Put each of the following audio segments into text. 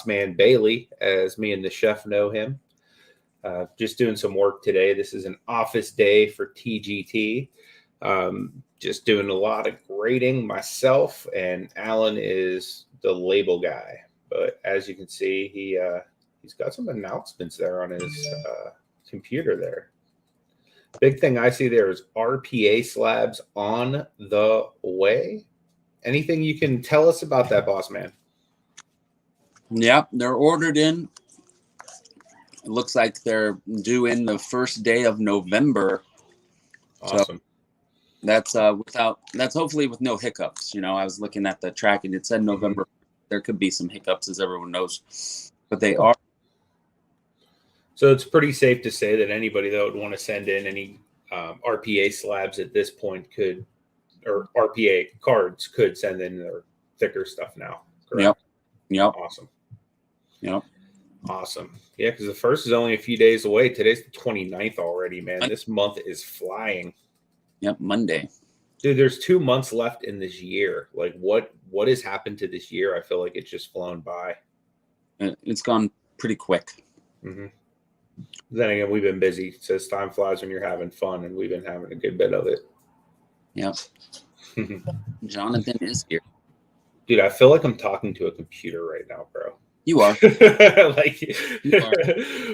Man Bailey, as me and the chef know him. Just doing some work today. This is an office day for TGT. Just doing a lot of grading myself, and Alan is the label guy. But as you can see, he's got some announcements there on his computer there. Big thing I see there is RPA slabs on the way. Anything you can tell us about that, boss man? Yep, they're ordered in. It looks like they're due in the first day of November. Awesome. So that's that's hopefully with no hiccups. You know, I was looking at the track and it said November. There could be some hiccups, as everyone knows, but they are. So it's pretty safe to say that anybody that would want to send in any RPA slabs at this point could, or RPA cards could send in their thicker stuff now. Correct? Yep. Awesome. Yep. Awesome. Yeah, because the first is only a few days away. Today's the 29th already, man. This month is flying. Yep, Monday. Dude, there's 2 months left in this year. Like, what has happened to this year? I feel like it's just flown by. It's gone pretty quick. Mm-hmm. Then again, we've been busy. It says time flies when you're having fun, and we've been having a good bit of it. Yep. Jonathan is here. Dude, I feel like I'm talking to a computer right now, bro. You are. You are.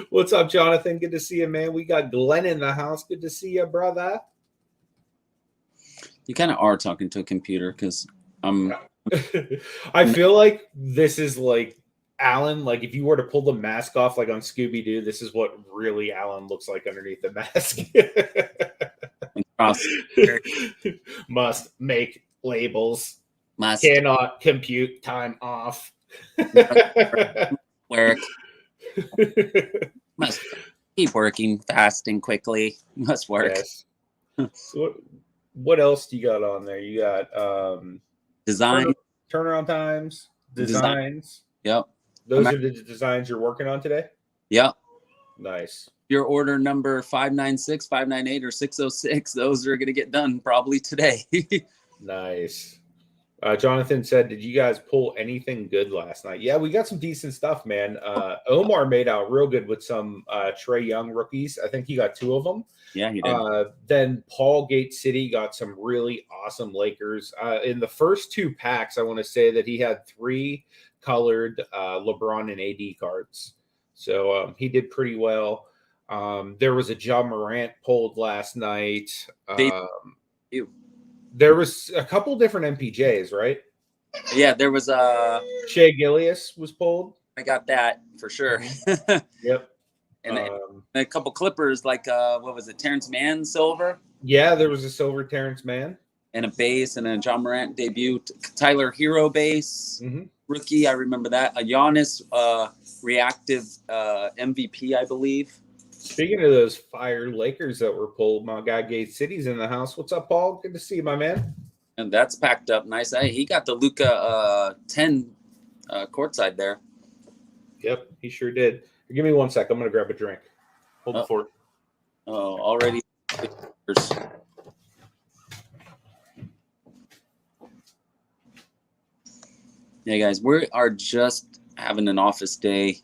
What's up, Jonathan? Good to see you, man. We got Glenn in the house. Good to see you, brother. You kind of are talking to a computer because I feel like this is like Alan. Like if you were to pull the mask off, like on Scooby Doo, this is what really Alan looks like underneath the mask. Must make labels. Cannot compute time off. Work. Must keep working fast and quickly. Must work. Yes. So what else do you got on there? You got design, turnaround times, designs. Yep. Those are the designs you're working on today? Yep. Nice. Your order number 596, 598, or 606, those are going to get done probably today. Nice. Jonathan said, did you guys pull anything good last night? Yeah, we got some decent stuff, man. Omar made out real good with some Trae Young rookies. I think he got 2 of them. Yeah, he did. Then Paul Gate City got some really awesome Lakers. In the first 2 packs, I want to say that he had 3 colored LeBron and AD cards. So he did pretty well. There was a Ja Morant pulled last night. There was a couple different MPJs, right? Yeah, there was Shea Gilgeous was pulled. I got that for sure. Yep. And a couple Clippers, like what was it, Terrence Mann silver? Yeah, there was a silver Terrence Mann. And a base and a Ja Morant debut. Tyler Hero base. Rookie, I remember that. A Giannis reactive MVP, I believe. Speaking of those fire Lakers that were pulled, my guy Gate City's in the house. What's up, Paul? Good to see you, my man. And that's packed up nice. Hey, he got the Luka 10 courtside there. Yep, he sure did. Give me 1 sec. I'm going to grab a drink. Hold the fort. Oh, already. Yeah, guys, we are just having an office day.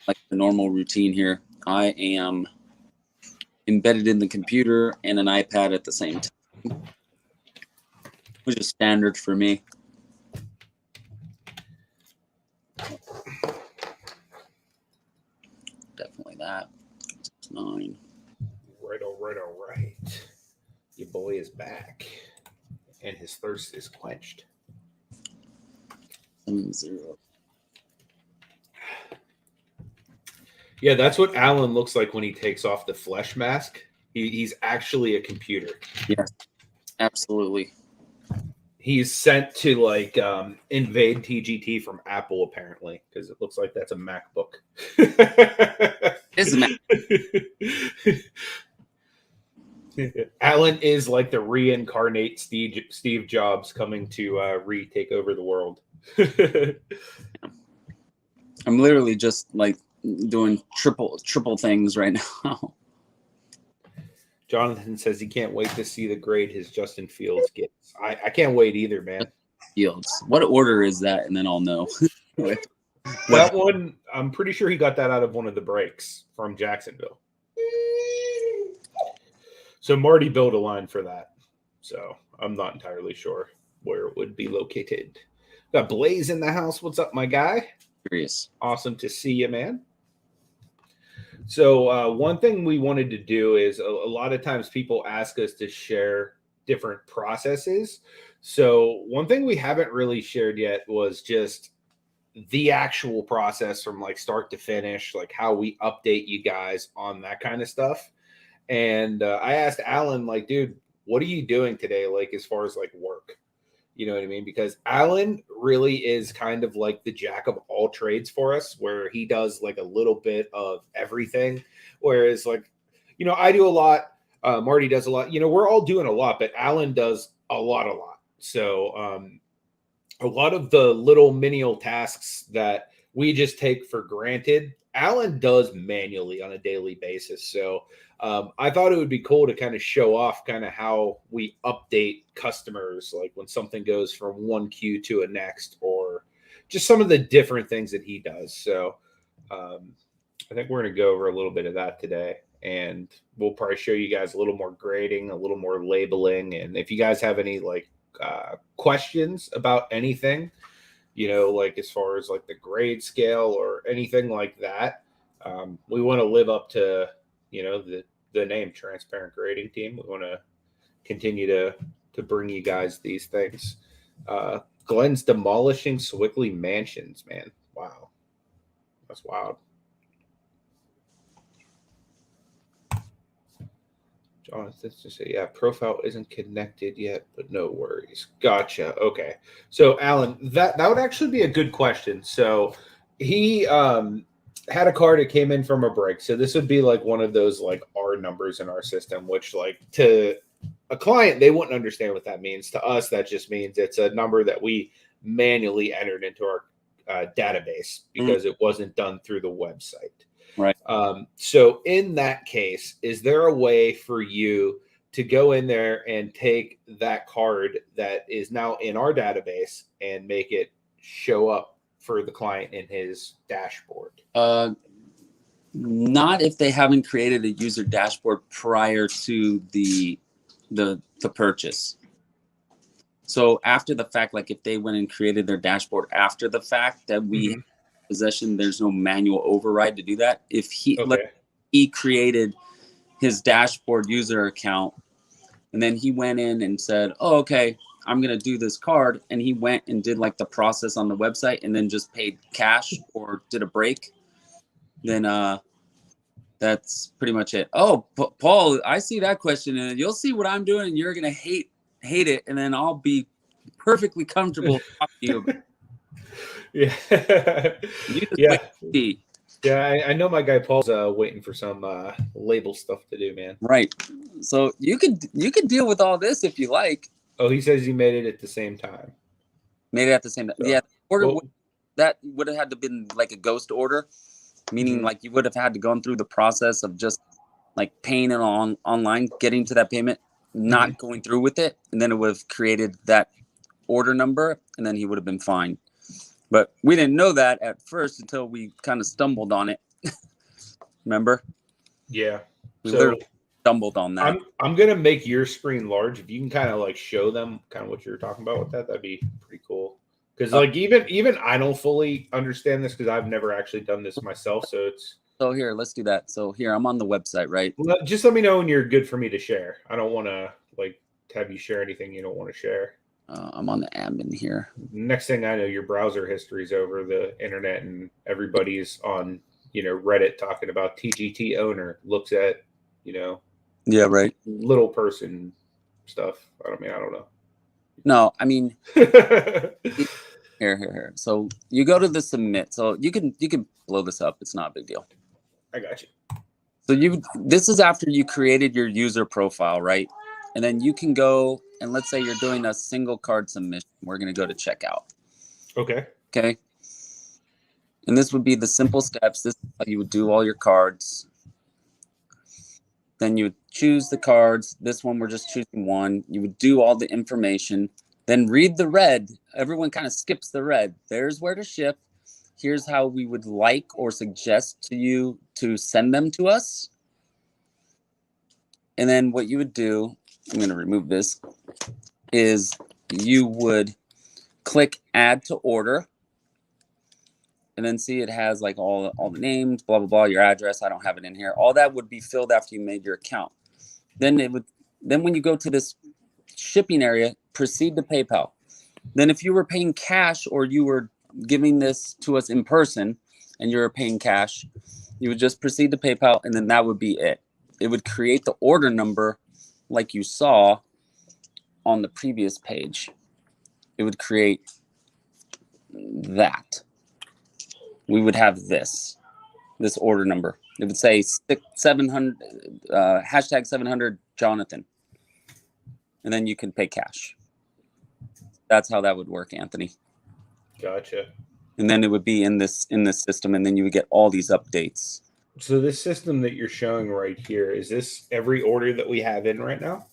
Like the normal routine here. I am embedded in the computer and an iPad at the same time, which is standard for me. Definitely that. 9. All right. Your boy is back, and his thirst is quenched. 7-0. Yeah, that's what Alan looks like when he takes off the flesh mask. He's actually a computer. Yes, absolutely. He's sent to like invade TGT from Apple, apparently, because it looks like that's a MacBook. It's a Alan is like the reincarnate Steve Jobs coming to retake over the world. I'm literally just like doing triple things right now. Jonathan says he can't wait to see the grade his Justin Fields gets. I can't wait either, man. Fields. What order is that? And then I'll know. That one, I'm pretty sure he got that out of one of the breaks from Jacksonville. So Marty built a line for that. So I'm not entirely sure where it would be located. Got Blaze in the house. What's up, my guy? Curious. Awesome to see you, man. So one thing we wanted to do is a lot of times people ask us to share different processes. So one thing we haven't really shared yet was just the actual process from like start to finish, like how we update you guys on that kind of stuff. And I asked Alan, like, dude, what are you doing today? Like, as far as like work, you know what I mean? Because Alan really is kind of like the jack of all trades for us, where he does like a little bit of everything. Whereas like, you know, I do a lot. Marty does a lot, you know, we're all doing a lot, but Alan does a lot. So a lot of the little menial tasks that we just take for granted, Alan does manually on a daily basis. So I thought it would be cool to kind of show off kind of how we update customers, like when something goes from one queue to a next, or just some of the different things that he does. So I think we're going to go over a little bit of that today. And we'll probably show you guys a little more grading, a little more labeling. And if you guys have any like questions about anything, you know, like as far as like the grade scale or anything like that, we want to live up to, you know, the name Transparent Grading Team. We want to continue to bring you guys these things. Glenn's demolishing Swickley mansions, man. Wow, that's wild. Jonathan to say, yeah, profile isn't connected yet, but no worries. Gotcha. Okay. So Alan, that would actually be a good question. So he had a card that came in from a break. So this would be like one of those like R numbers in our system, which like to a client, they wouldn't understand what that means. To us, that just means it's a number that we manually entered into our database because it wasn't done through the website. Right. So in that case, is there a way for you to go in there and take that card that is now in our database and make it show up for the client in his dashboard? Not if they haven't created a user dashboard prior to the purchase. So after the fact, like if they went and created their dashboard after the fact that we possession, there's no manual override to do that. If he created his dashboard user account and then he went in and said, oh, okay, I'm going to do this card. And he went and did like the process on the website and then just paid cash or did a break, then that's pretty much it. Oh, Paul, I see that question and you'll see what I'm doing and you're going to hate it. And then I'll be perfectly comfortable talking to you. Yeah. Yeah, I know my guy Paul's waiting for some label stuff to do, man. Right. So you could deal with all this if you like. Oh, he says he made it at the same time. Made it at the same time. So, yeah. That would have had to been like a ghost order, meaning like you would have had to gone through the process of just like paying it online, getting to that payment, not going through with it, and then it would have created that order number, and then he would have been fine. But we didn't know that at first until we kind of stumbled on it. Remember? Yeah. We literally stumbled on that. I'm gonna make your screen large. If you can kind of like show them kind of what you're talking about with that, that'd be pretty cool. Because like even I don't fully understand this because I've never actually done this myself. So here, let's do that. So here, I'm on the website, right? Just let me know when you're good for me to share. I don't want to like have you share anything you don't want to share. I'm on the admin here. Next thing I know, your browser history's over the internet, and everybody's on, you know, Reddit talking about TGT owner looks at, you know, right, little person stuff. I don't know. No, I mean, here. So you go to the submit. So you can blow this up. It's not a big deal. I got you. So this is after you created your user profile, right? And then you can go and let's say you're doing a single card submission. We're going to go to checkout. Okay. And this would be the simple steps. This is how you would do all your cards. Then you would choose the cards. This one, we're just choosing one. You would do all the information. Then read the red. Everyone kind of skips the red. There's where to ship. Here's how we would like or suggest to you to send them to us. And then what you would do, I'm going to remove this, is you would click add to order. And then see it has like all the names, blah, blah, blah, your address. I don't have it in here. All that would be filled after you made your account. Then when you go to this shipping area, proceed to PayPal. Then if you were paying cash or you were giving this to us in person and you were paying cash, you would just proceed to PayPal, and then that would be it. It would create the order number like you saw on the previous page. It would create that. We would have this order number. It would say 700 hashtag 700 Jonathan, and then you can pay cash. That's how that would work, Anthony. Gotcha. And then it would be in this system, and then you would get all these updates. So this system that you're showing right here, is this every order that we have in right now?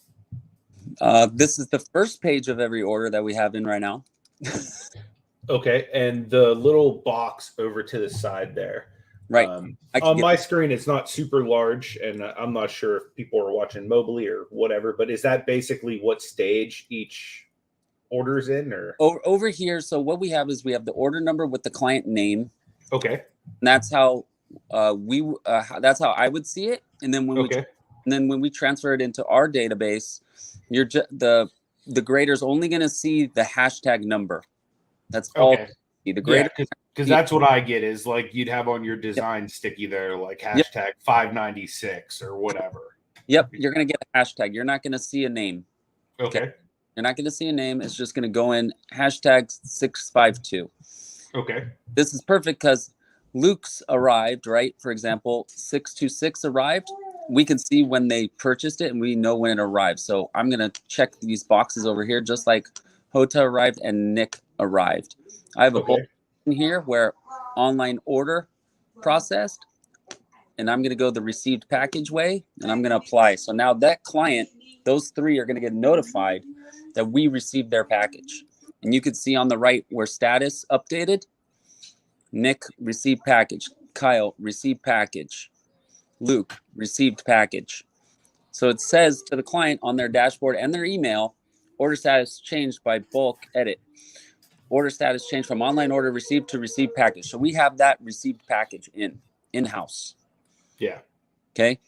This is the first page of every order that we have in right now. Okay, and the little box over to the side there. Right. On my screen, it's not super large, and I'm not sure if people are watching mobily or whatever, but is that basically what stage each order's in? Or over here, so what we have is we have the order number with the client name. Okay. And that's how that's how I would see it. And then when we transfer it into our database, the grader's only going to see the hashtag number. That's all. The grader, because that's what I get is like you'd have on your design sticky there, like hashtag 596 or whatever. Yep, you're going to get a hashtag. You're not going to see a name. Okay. You're not going to see a name. It's just going to go in hashtag 652. Okay. This is perfect because Luke's arrived, right? For example, 626 arrived. We can see when they purchased it and we know when it arrived. So I'm going to check these boxes over here, just like Hota arrived and Nick arrived. I have a bullet in here where online order processed, and I'm going to go the received package way, and I'm going to apply. So now that client, those three are going to get notified that we received their package. And you can see on the right where status updated, Nick received package, Kyle received package, Luke received package. So it says to the client on their dashboard and their email, order status changed by bulk edit. Order status changed from online order received to received package. So we have that received package in-house. Yeah. Okay.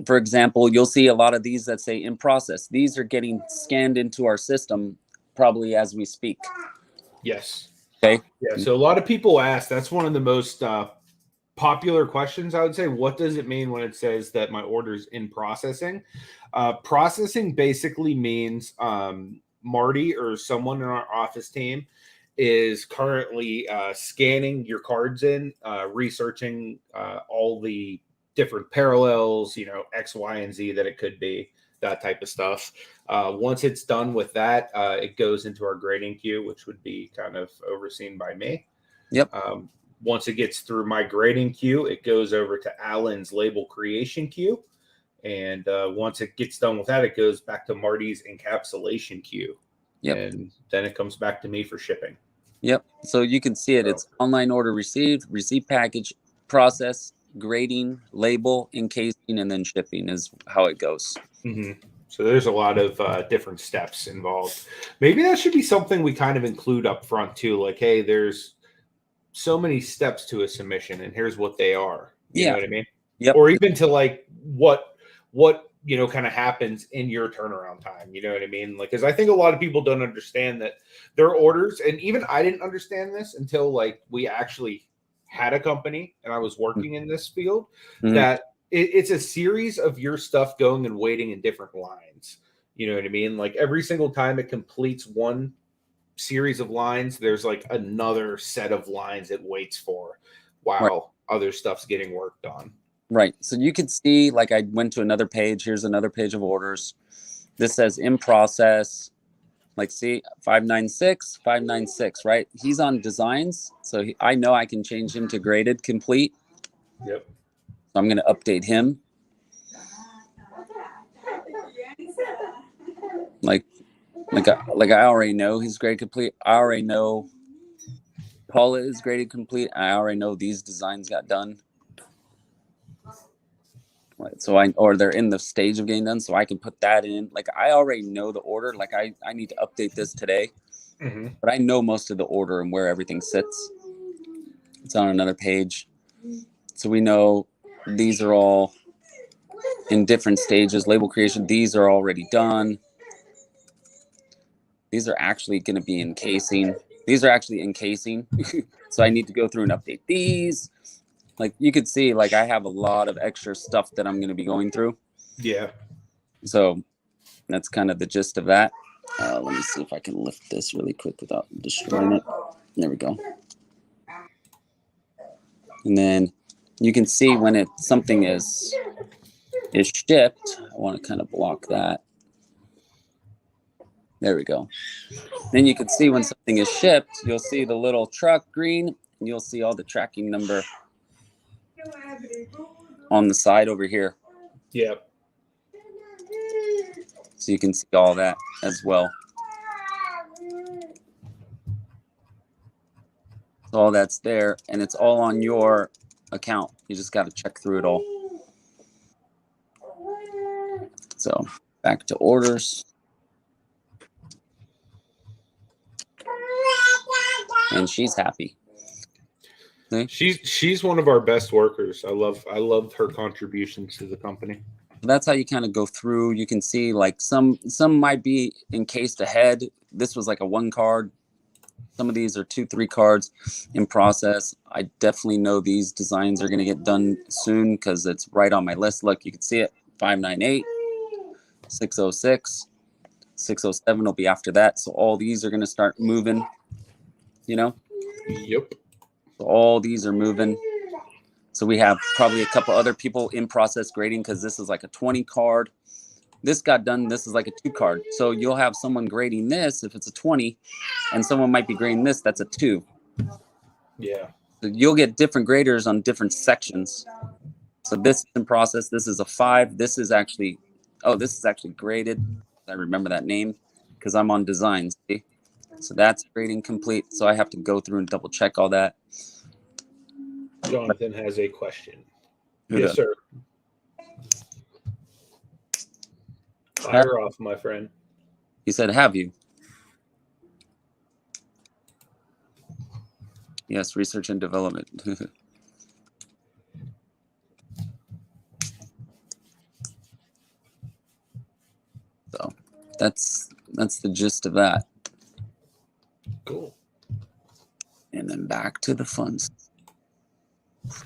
For example, you'll see a lot of these that say in process. These are getting scanned into our system probably as we speak. Yes. Okay. Yeah. So a lot of people ask, that's one of the most popular questions, I would say. What does it mean when it says that my order's in processing? Processing basically means Marty or someone in our office team is currently scanning your cards in, researching all the different parallels, X, Y, and Z that it could be, that type of stuff. Once it's done with that, it goes into our grading queue, which would be kind of overseen by me. Yep. Once it gets through my grading queue, it goes over to Alan's label creation queue. And once it gets done with that, it goes back to Marty's encapsulation queue. Yep. And then it comes back to me for shipping. Yep. So you can see it. It's online order received, received package, process, grading, label, encasing, and then shipping is how it goes. Mm-hmm. So there's a lot of different steps involved. Maybe that should be something we kind of include up front too. Like, hey, there's so many steps to a submission, and here's what they are. You know what I mean? Yep. Or even to like what kind of happens in your turnaround time. You know what I mean? Like, because I think a lot of people don't understand that their orders, and even I didn't understand this until like we actually had a company and I was working in this field, that it's a series of your stuff going and waiting in different lines. You know what I mean? Like every single time it completes one series of lines, there's like another set of lines it waits for while other stuff's getting worked on. Right. So you can see, like I went to another page. Here's another page of orders. This says in process. Like, see, 596, right? He's on designs. So I know I can change him to graded complete. Yep. So I'm going to update him. Like Like I already know he's graded complete. I already know Paula is graded complete. I already know these designs got done. So or they're in the stage of getting done, so I can put that in. Like I already know the order. Like I need to update this today, but I know most of the order and where everything sits. It's on another page, so we know these are all in different stages. Label creation, these are already done. These are actually going to be encasing. These are actually encasing, so I need to go through and update these. Like you could see, like I have a lot of extra stuff that I'm going to be going through. Yeah. So that's kind of the gist of that. Let me see if I can lift this really quick without destroying it. There we go. And then you can see when something is shipped. I want to kind of block that. There we go. Then you can see when something is shipped, you'll see the little truck green, and you'll see all the tracking number on the side over here. Yep. So you can see all that as well. So all that's there, and it's all on your account. You just got to check through it all. So back to orders. And she's happy. See? She's one of our best workers. I love her contributions to the company. That's how you kind of go through. You can see like some might be encased ahead. This was like a 1 card. Some of these are 2, 3 cards in process. I definitely know these designs are going to get done soon because it's right on my list. Look, you can see it. 598, 606, 607 will be after that. So all these are going to start moving, you know? Yep. So all these are moving. So we have probably a couple other people in process grading because this is like a 20 card. This got done. This is like a 2 card. So you'll have someone grading this if it's a 20, and someone might be grading this. That's a 2. Yeah. So you'll get different graders on different sections. So this is in process. This is a 5. This is actually graded. I remember that name because I'm on designs. See? So that's grading complete. So I have to go through and double check all that. Jonathan has a question. Who Yes, does? sir. Fire off, my friend. He said, have you? Yes, research and development. So that's the gist of that. Cool. And then back to the funds.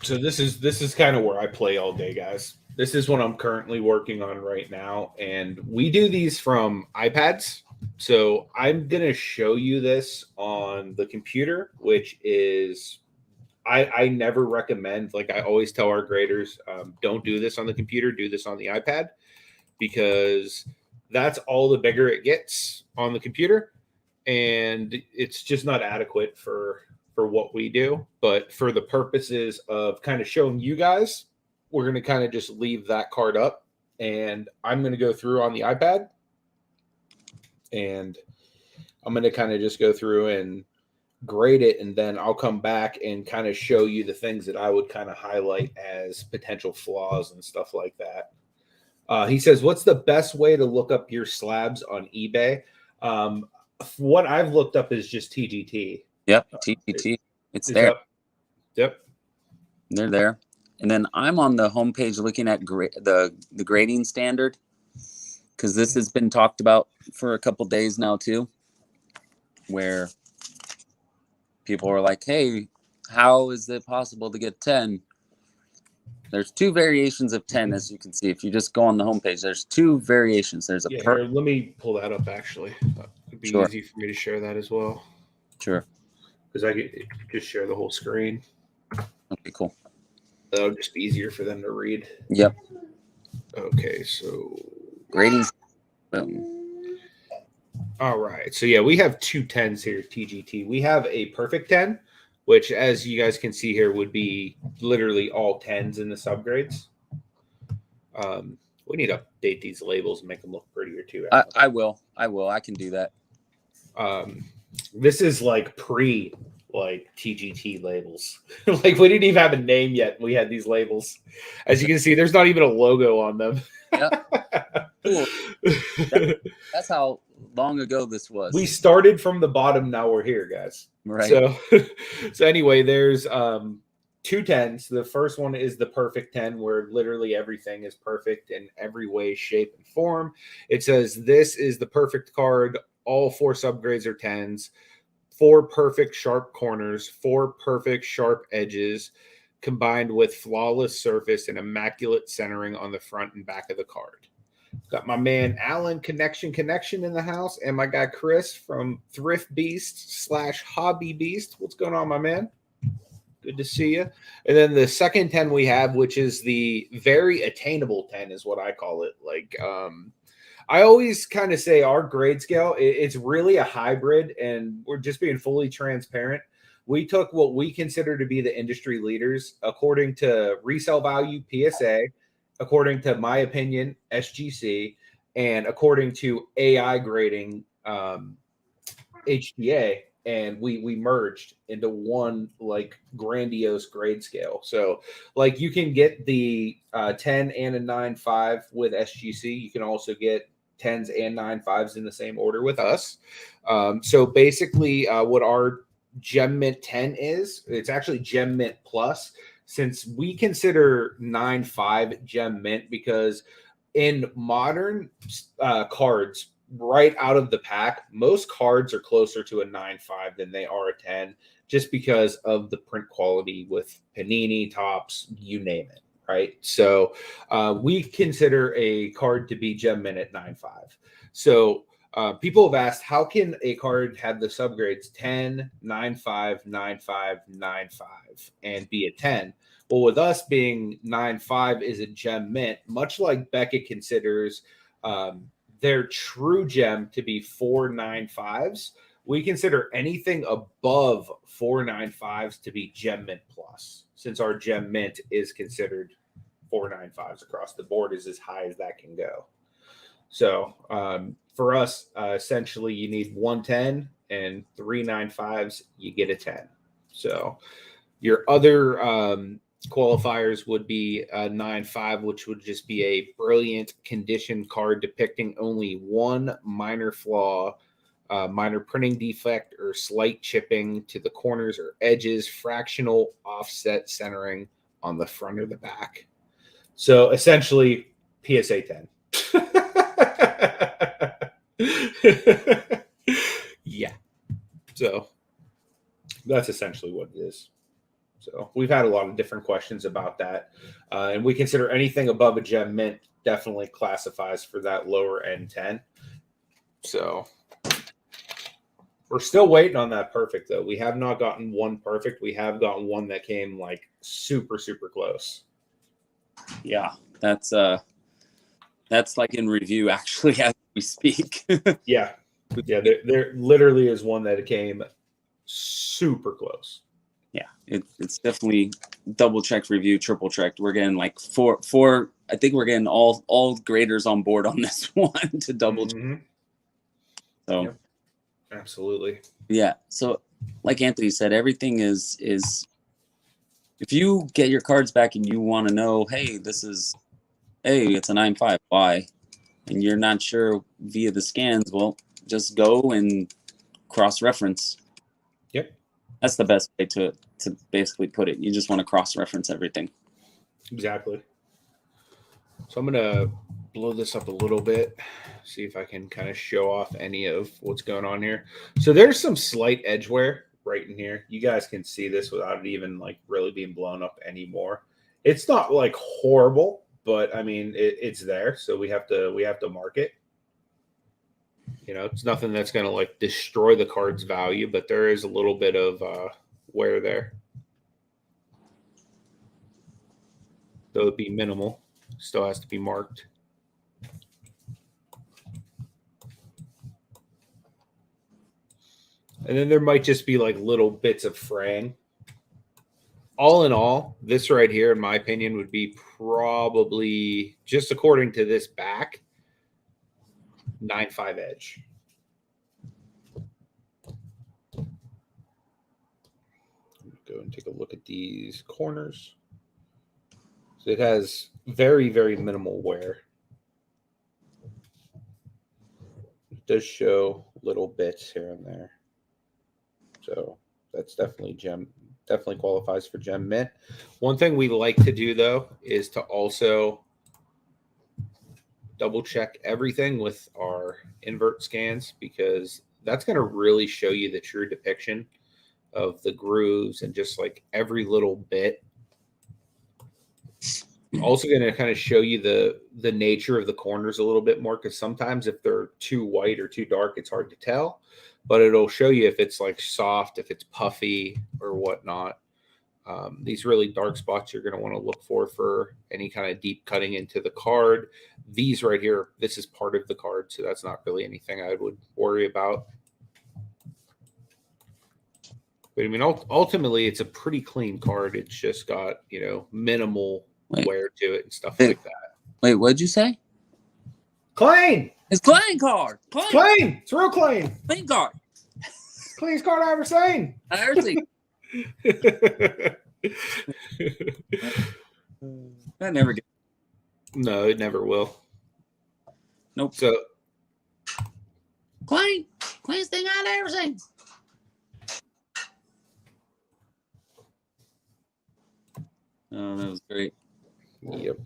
So this is kind of where I play all day, guys. This is what I'm currently working on right now, and we do these from iPads. So I'm gonna show you this on the computer, which is I never recommend. Like I always tell our graders, don't do this on the computer. Do this on the iPad because that's all the bigger it gets on the computer, and it's just not adequate for what we do. But for the purposes of kind of showing you guys, we're going to kind of just leave that card up, and I'm going to go through on the iPad, and I'm going to kind of just go through and grade it, and then I'll come back and kind of show you the things that I would kind of highlight as potential flaws and stuff like that. He says, what's the best way to look up your slabs on eBay? What I've looked up is just TGT. Yep, TGT. It's there. Yep. They're there. And then I'm on the homepage looking at the grading standard because this has been talked about for a couple days now too, where people are like, hey, how is it possible to get 10? There's 2 variations of 10, as you can see. If you just go on the homepage, there's 2 variations. There's a here, let me pull that up, actually. It'd be easy for me to share that as well. Sure. Because I could just share the whole screen. Okay, cool. That'll just be easier for them to read. Yep. Okay, so grading. All right. So yeah, we have 2 10s here, TGT. We have a perfect 10, which as you guys can see here would be literally all 10s in the subgrades. We need to update these labels and make them look prettier too. I will. I can do that. This is like pre like TGT labels. Like we didn't even have a name yet. We had these labels. As you can see, there's not even a logo on them. Yep. Cool. That's how long ago this was. We started from the bottom. Now we're here, guys. Right. So anyway, there's two 10s. The first one is the perfect 10, where literally everything is perfect in every way, shape, and form. It says this is the perfect card. All 4 subgrades are 10s. 4 perfect sharp corners, 4 perfect sharp edges, combined with flawless surface and immaculate centering on the front and back of the card. Got my man Alan Connection in the house, and my guy Chris from Thrift Beast / Hobby Beast. What's going on, my man? Good to see you. And then the second 10 we have, which is the very attainable 10, is what I call it. Like, I always kind of say our grade scale, it's really a hybrid, and we're just being fully transparent. We took what we consider to be the industry leaders according to resale value, PSA, according to my opinion, SGC, and according to AI grading, HDA, and we merged into one like grandiose grade scale. So like you can get the 10 and a 9.5 with SGC. You can also get 10s and 9.5s in the same order with us. So basically what our Gem Mint 10 is, it's actually Gem Mint Plus, since we consider 9.5 Gem Mint because in modern cards, right out of the pack, most cards are closer to a 9.5 than they are a 10, just because of the print quality with Panini, Tops, you name it, right? So we consider a card to be Gem Mint at 9.5. So people have asked, how can a card have the subgrades 10, 9.5, 9.5, 9.5, and be a 10? Well, with us being 9.5 is a Gem Mint, much like Beckett considers their true gem to be 4 9.5s, we consider anything above 4 9.5s to be Gem Mint Plus, since our Gem Mint is considered 4 9.5s across the board, is as high as that can go. So for us, essentially, you need 110 and 3 9.5s, you get a 10. So your other qualifiers would be a 9.5, which would just be a brilliant condition card depicting only one minor flaw, minor printing defect, or slight chipping to the corners or edges, fractional offset centering on the front or the back. So essentially, PSA 10. Yeah. So that's essentially what it is. So we've had a lot of different questions about that. And we consider anything above a Gem Mint definitely classifies for that lower end 10. So we're still waiting on that perfect, though. We have not gotten one perfect. We have gotten one that came like super, super close. Yeah, that's like in review actually as we speak. Yeah. There literally is one that came super close. Yeah, it's definitely double checked, review, triple checked. We're getting like four. I think we're getting all graders on board on this one to double check. So, yep. Absolutely. Yeah. So, like Anthony said, everything is if you get your cards back and you want to know, hey, it's a 9.5, why? And you're not sure via the scans, well, just go and cross-reference. Yep. That's the best way to basically put it. You just want to cross-reference everything. Exactly. So I'm going to blow this up a little bit, see if I can kind of show off any of what's going on here. So there's some slight edge wear right in here. You guys can see this without it even like really being blown up anymore. It's not like horrible, but I mean, it's there. So we have to mark it. You know, it's nothing that's going to like destroy the card's value, but there is a little bit of wear there. So it'd be minimal. Still has to be marked. And then there might just be like little bits of fraying. all in all, this right here, in my opinion, would be probably, just according to this back, 9.5 edge. Go and take a look at these corners. So it has very, very minimal wear. It does show little bits here and there. So that's definitely definitely qualifies for gem mint. One thing we like to do though is to also double check everything with our invert scans, because that's going to really show you the true depiction of the grooves and just like every little bit. Also going to kind of show you the nature of the corners a little bit more, because sometimes if they're too white or too dark, it's hard to tell, but it'll show you if it's like soft, if it's puffy or whatnot. These really dark spots you're going to want to look for any kind of deep cutting into the card. These right here, this is part of the card, so that's not really anything I would worry about. But I mean, ultimately, it's a pretty clean card. It's just got, minimal wear to it and stuff like that. Wait, what'd you say? Clean! It's clean card. Clean! It's real clean. Clean card. Cleanest card I ever seen. I ever seen. That never gets. No, it never will. Nope. So cleanest thing I've ever seen. Oh, that was great. Yep.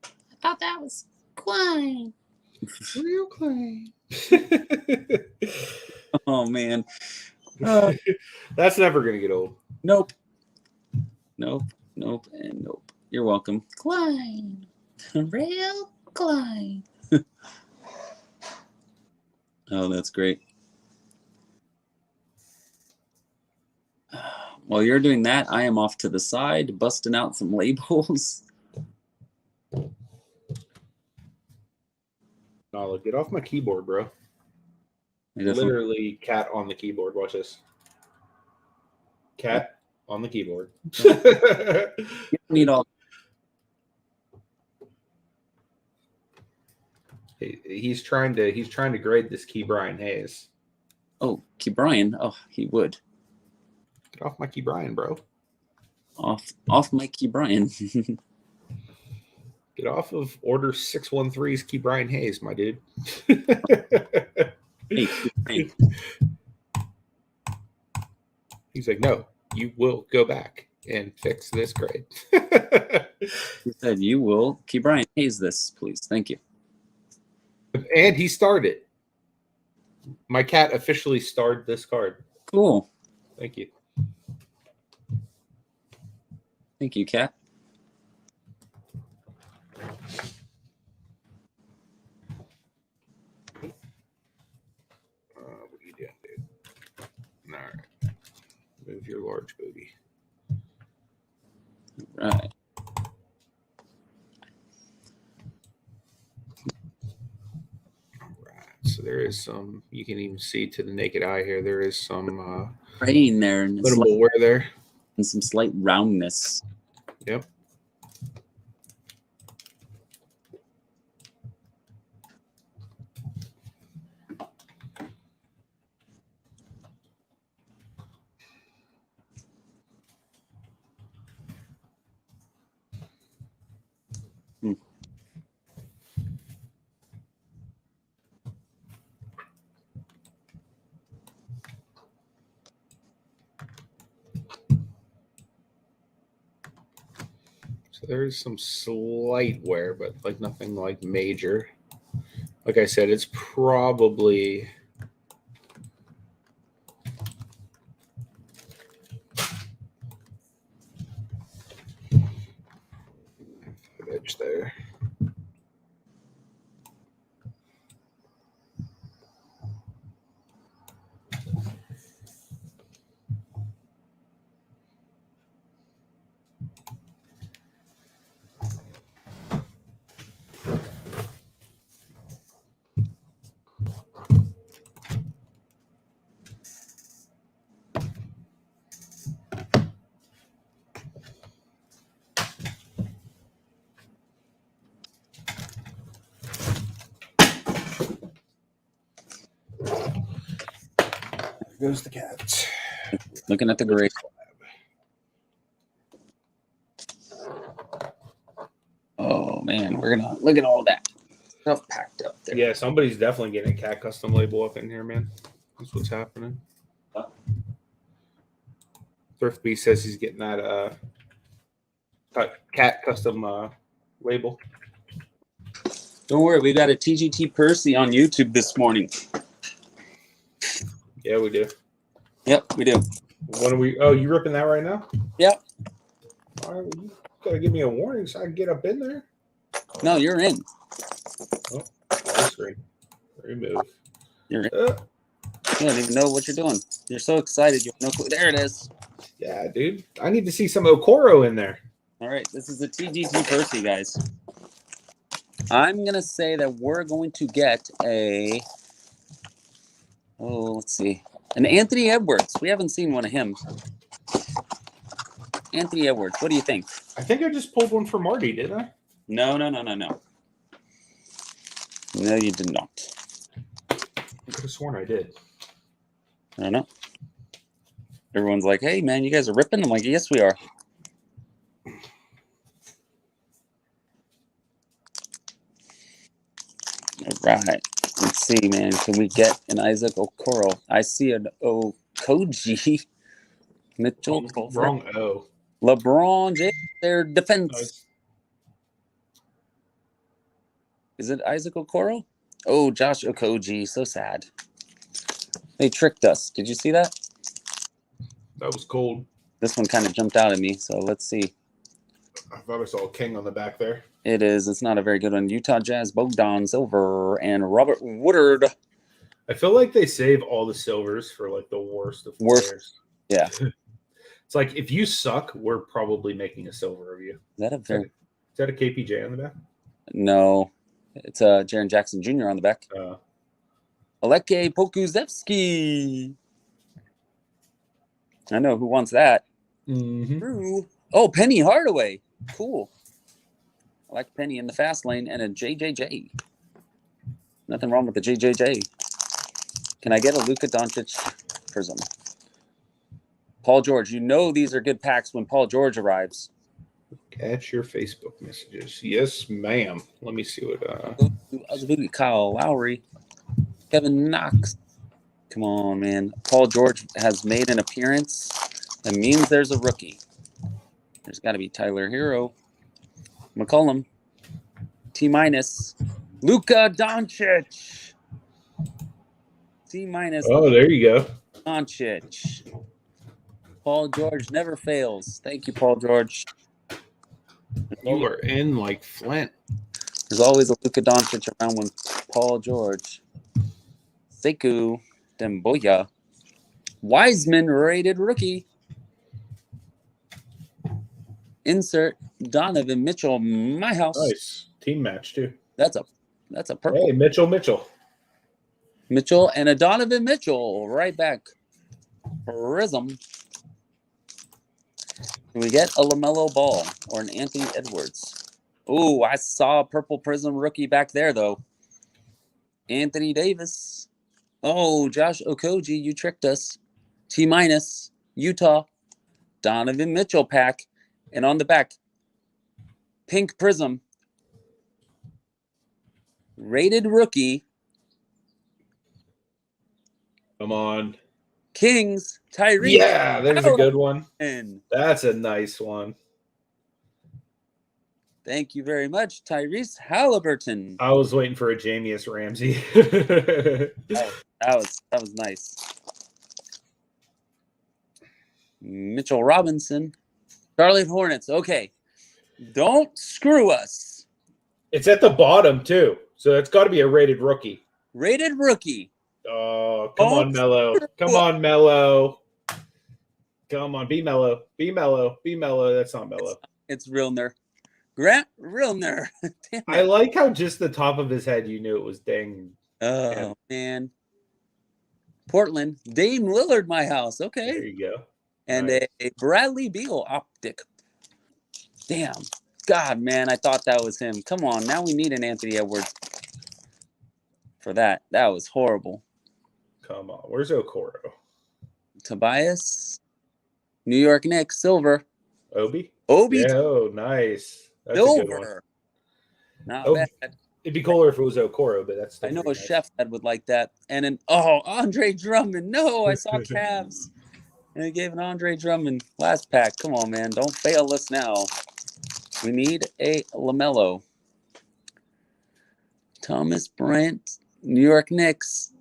I thought that was clean. Real clean. Oh man. That's never gonna get old. Nope, and nope. You're welcome. Clean. Real clean. Oh, that's great. While you're doing that, I am off to the side, busting out some labels. No, get off my keyboard, bro. Literally, cat on the keyboard. Watch this. Cat on the keyboard. You don't need all. He's trying to grade this Key Brian Hayes. Oh, Key Brian. Oh, he would. Get off my Key Brian, bro. Off my Key Brian. Get off of Order 613's Key Brian Hayes, my dude. Hey. He's like, no, you will go back and fix this grade. He said, you will. Key Brian Hayes this, please. Thank you. And he starred. My cat officially starred this card. Cool. Thank you. Thank you, Cat. What are you doing, dude? All right. Move your large booty. Right. So there is some, you can even see to the naked eye here, there is some rain there and minimal wear there. And some slight roundness. Yep. So there's some slight wear, but like nothing like major. Like I said, it's probably edge there. goes the cat. Looking at the grade. Oh man, we're gonna look at all that stuff packed up there. Yeah, somebody's definitely getting a cat custom label up in here, man. That's what's happening. Thrifty says he's getting that cat custom label. Don't worry, we got a TGT Percy on YouTube this morning. Yeah, we do. Yep, we do. When are we? Oh, you ripping that right now? Yep. All right, well, you gotta give me a warning so I can get up in there. No, you're in. Oh, screen. Remove. You're in. You don't even know what you're doing. You're so excited. You have no clue. There it is. Yeah, dude. I need to see some Okoro in there. All right, this is the TGT Percy, guys. I'm gonna say that we're going to get a. Oh, let's see. An Anthony Edwards. We haven't seen one of him. Anthony Edwards. What do you think? I think I just pulled one for Marty, didn't I? No. No, you did not. I could have sworn I did. I don't know. Everyone's like, hey, man, you guys are ripping? I'm like, yes, we are. All right. Let's see, man. Can we get an Isaac Okoro? I see an Okoji. Mitchell. Wrong O. LeBron James, their defense. Nice. Is it Isaac Okoro? Oh, Josh Okoji. So sad. They tricked us. Did you see that? That was cold. This one kind of jumped out at me. So let's see. I thought I saw a king on the back there. It is. It's not a very good one. Utah Jazz, Bogdan Silver, and Robert Woodard. I feel like they save all the silvers for like the worst of players. Yeah. It's like if you suck, we're probably making a silver of you. Is that a KPJ on the back? No. It's a Jaren Jackson Jr. on the back. Aleke Pokusevsky. I know who wants that. Mm-hmm. Oh, Penny Hardaway. Cool. I like Penny in the fast lane and a JJJ. Nothing wrong with the JJJ. Can I get a Luka Doncic prism? Paul George. You know these are good packs when Paul George arrives. Catch your Facebook messages. Yes, ma'am. Let me see what. Kyle Lowry. Kevin Knox. Come on, man. Paul George has made an appearance. That means there's a rookie. There's got to be Tyler Hero. McCollum. T-minus. Luka Doncic. T-minus. Oh, there you go. Doncic. Paul George never fails. Thank you, Paul George. You are in like Flint. There's always a Luka Doncic around when Paul George. Sekou Demboya. Wiseman rated rookie. Insert Donovan Mitchell. My house. Nice team match too. That's a purple. Hey, Mitchell. Mitchell and a Donovan Mitchell right back. Prism. Can we get a LaMelo Ball or an Anthony Edwards? Ooh, I saw a purple prism rookie back there, though. Anthony Davis. Oh, Josh Okoji, you tricked us. T-minus, Utah. Donovan Mitchell pack. And on the back, pink prism. Rated rookie. Come on. Kings, Tyrese. Yeah, there's a good one. That's a nice one. Thank you very much, Tyrese Halliburton. I was waiting for a Jamius Ramsey. that was nice. Mitchell Robinson. Charlotte Hornets. Okay. Don't screw us. It's at the bottom, too. So it's got to be a rated rookie. Rated rookie. Oh, come on, Mello. Come on, Mello. Come on, be Mello. Be Mello. Be Mello. That's not Mello. It's Rilner. Grant Rilner. I like how just the top of his head, you knew it was dang. Oh, man. Portland. Dame Lillard, my house. Okay. There you go. And nice. a Bradley Beal optic. Damn. God, man, I thought that was him. Come on. Now we need an Anthony Edwards for that. That was horrible. Come on. Where's Okoro? Tobias, New York Knicks, silver. Obi? Obi, Yeah, oh, nice. That's a good one. silver. Not Oh, bad. it'd be cooler if it was Okoro, but that's still I know a pretty nice. chef that would like that. And then, Andre Drummond. No, I saw Cavs. And they gave an Andre Drummond last pack. Come on, man. Don't fail us now. We need a LaMelo. Thomas Bryant, New York Knicks.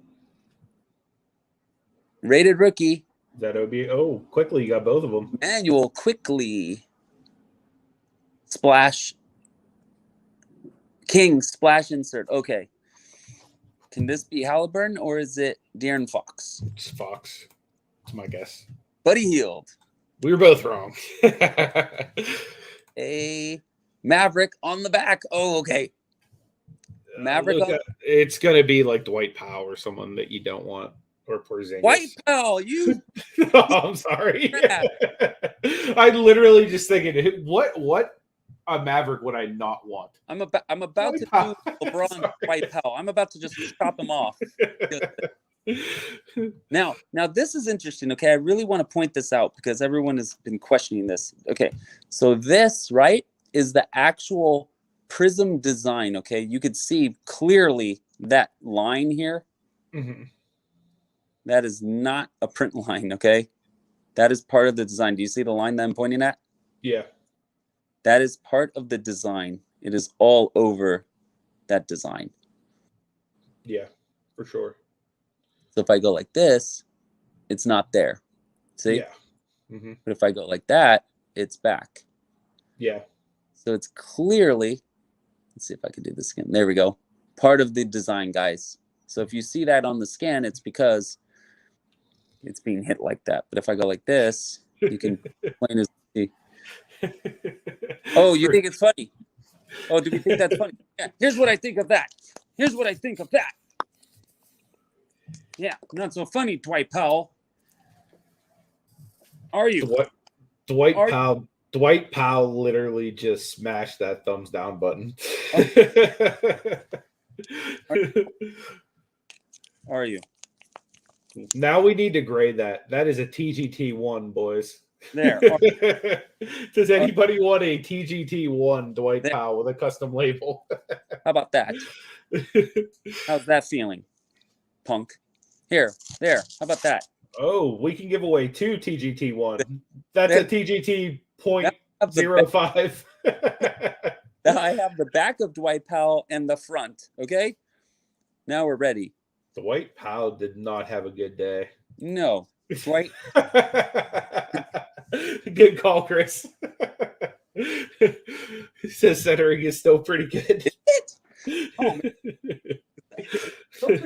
Rated rookie. Is that Obi? Oh, quickly, you got both of them. Manuel quickly. Splash. King, splash insert. Okay. Can this be Halliburton or is it De'Aaron Fox? It's Fox. It's my guess. Buddy Hield. We were both wrong. A Maverick on the back. Oh, okay. Maverick. It's going to be like Dwight Powell or someone that you don't want. Or Porzingis. White Powell, you. Oh, I'm sorry. I literally just thinking, what a Maverick would I not want? I'm about to do LeBron White Powell. I'm about to just chop him off. Now this is interesting. Okay, I really want to point this out because everyone has been questioning this. Okay, so this right is the actual prism design. Okay, you could see clearly that line here. Mm-hmm. That is not a print line. Okay, that is part of the design. Do you see the line that I'm pointing at? Yeah. That is part of the design. It is all over that design. Yeah, for sure. So if I go like this, it's not there. See? Yeah. Mm-hmm. But if I go like that, it's back. Yeah. So it's clearly, let's see if I can do this again. There we go. Part of the design, guys. So if you see that on the scan, it's because it's being hit like that. But if I go like this, you can plain as see. Oh, you think it's funny? Oh, do we think that's funny? Yeah. Here's what I think of that. Here's what I think of that. Yeah, not so funny, Dwight Powell. Are you? Dwight Powell literally just smashed that thumbs down button. Are you? Now we need to grade that. That is a TGT1, boys. There. Does anybody want a TGT1 Dwight Powell with a custom label? How about that? How's that feeling, punk? Here, there. How about that? Oh, we can give away 2 TGT1. That's a TGT .05. Now I have the back of Dwight Powell and the front. Okay. Now we're ready. Dwight Powell did not have a good day. No. Dwight. Good call, Chris. He says centering is still pretty good. Oh,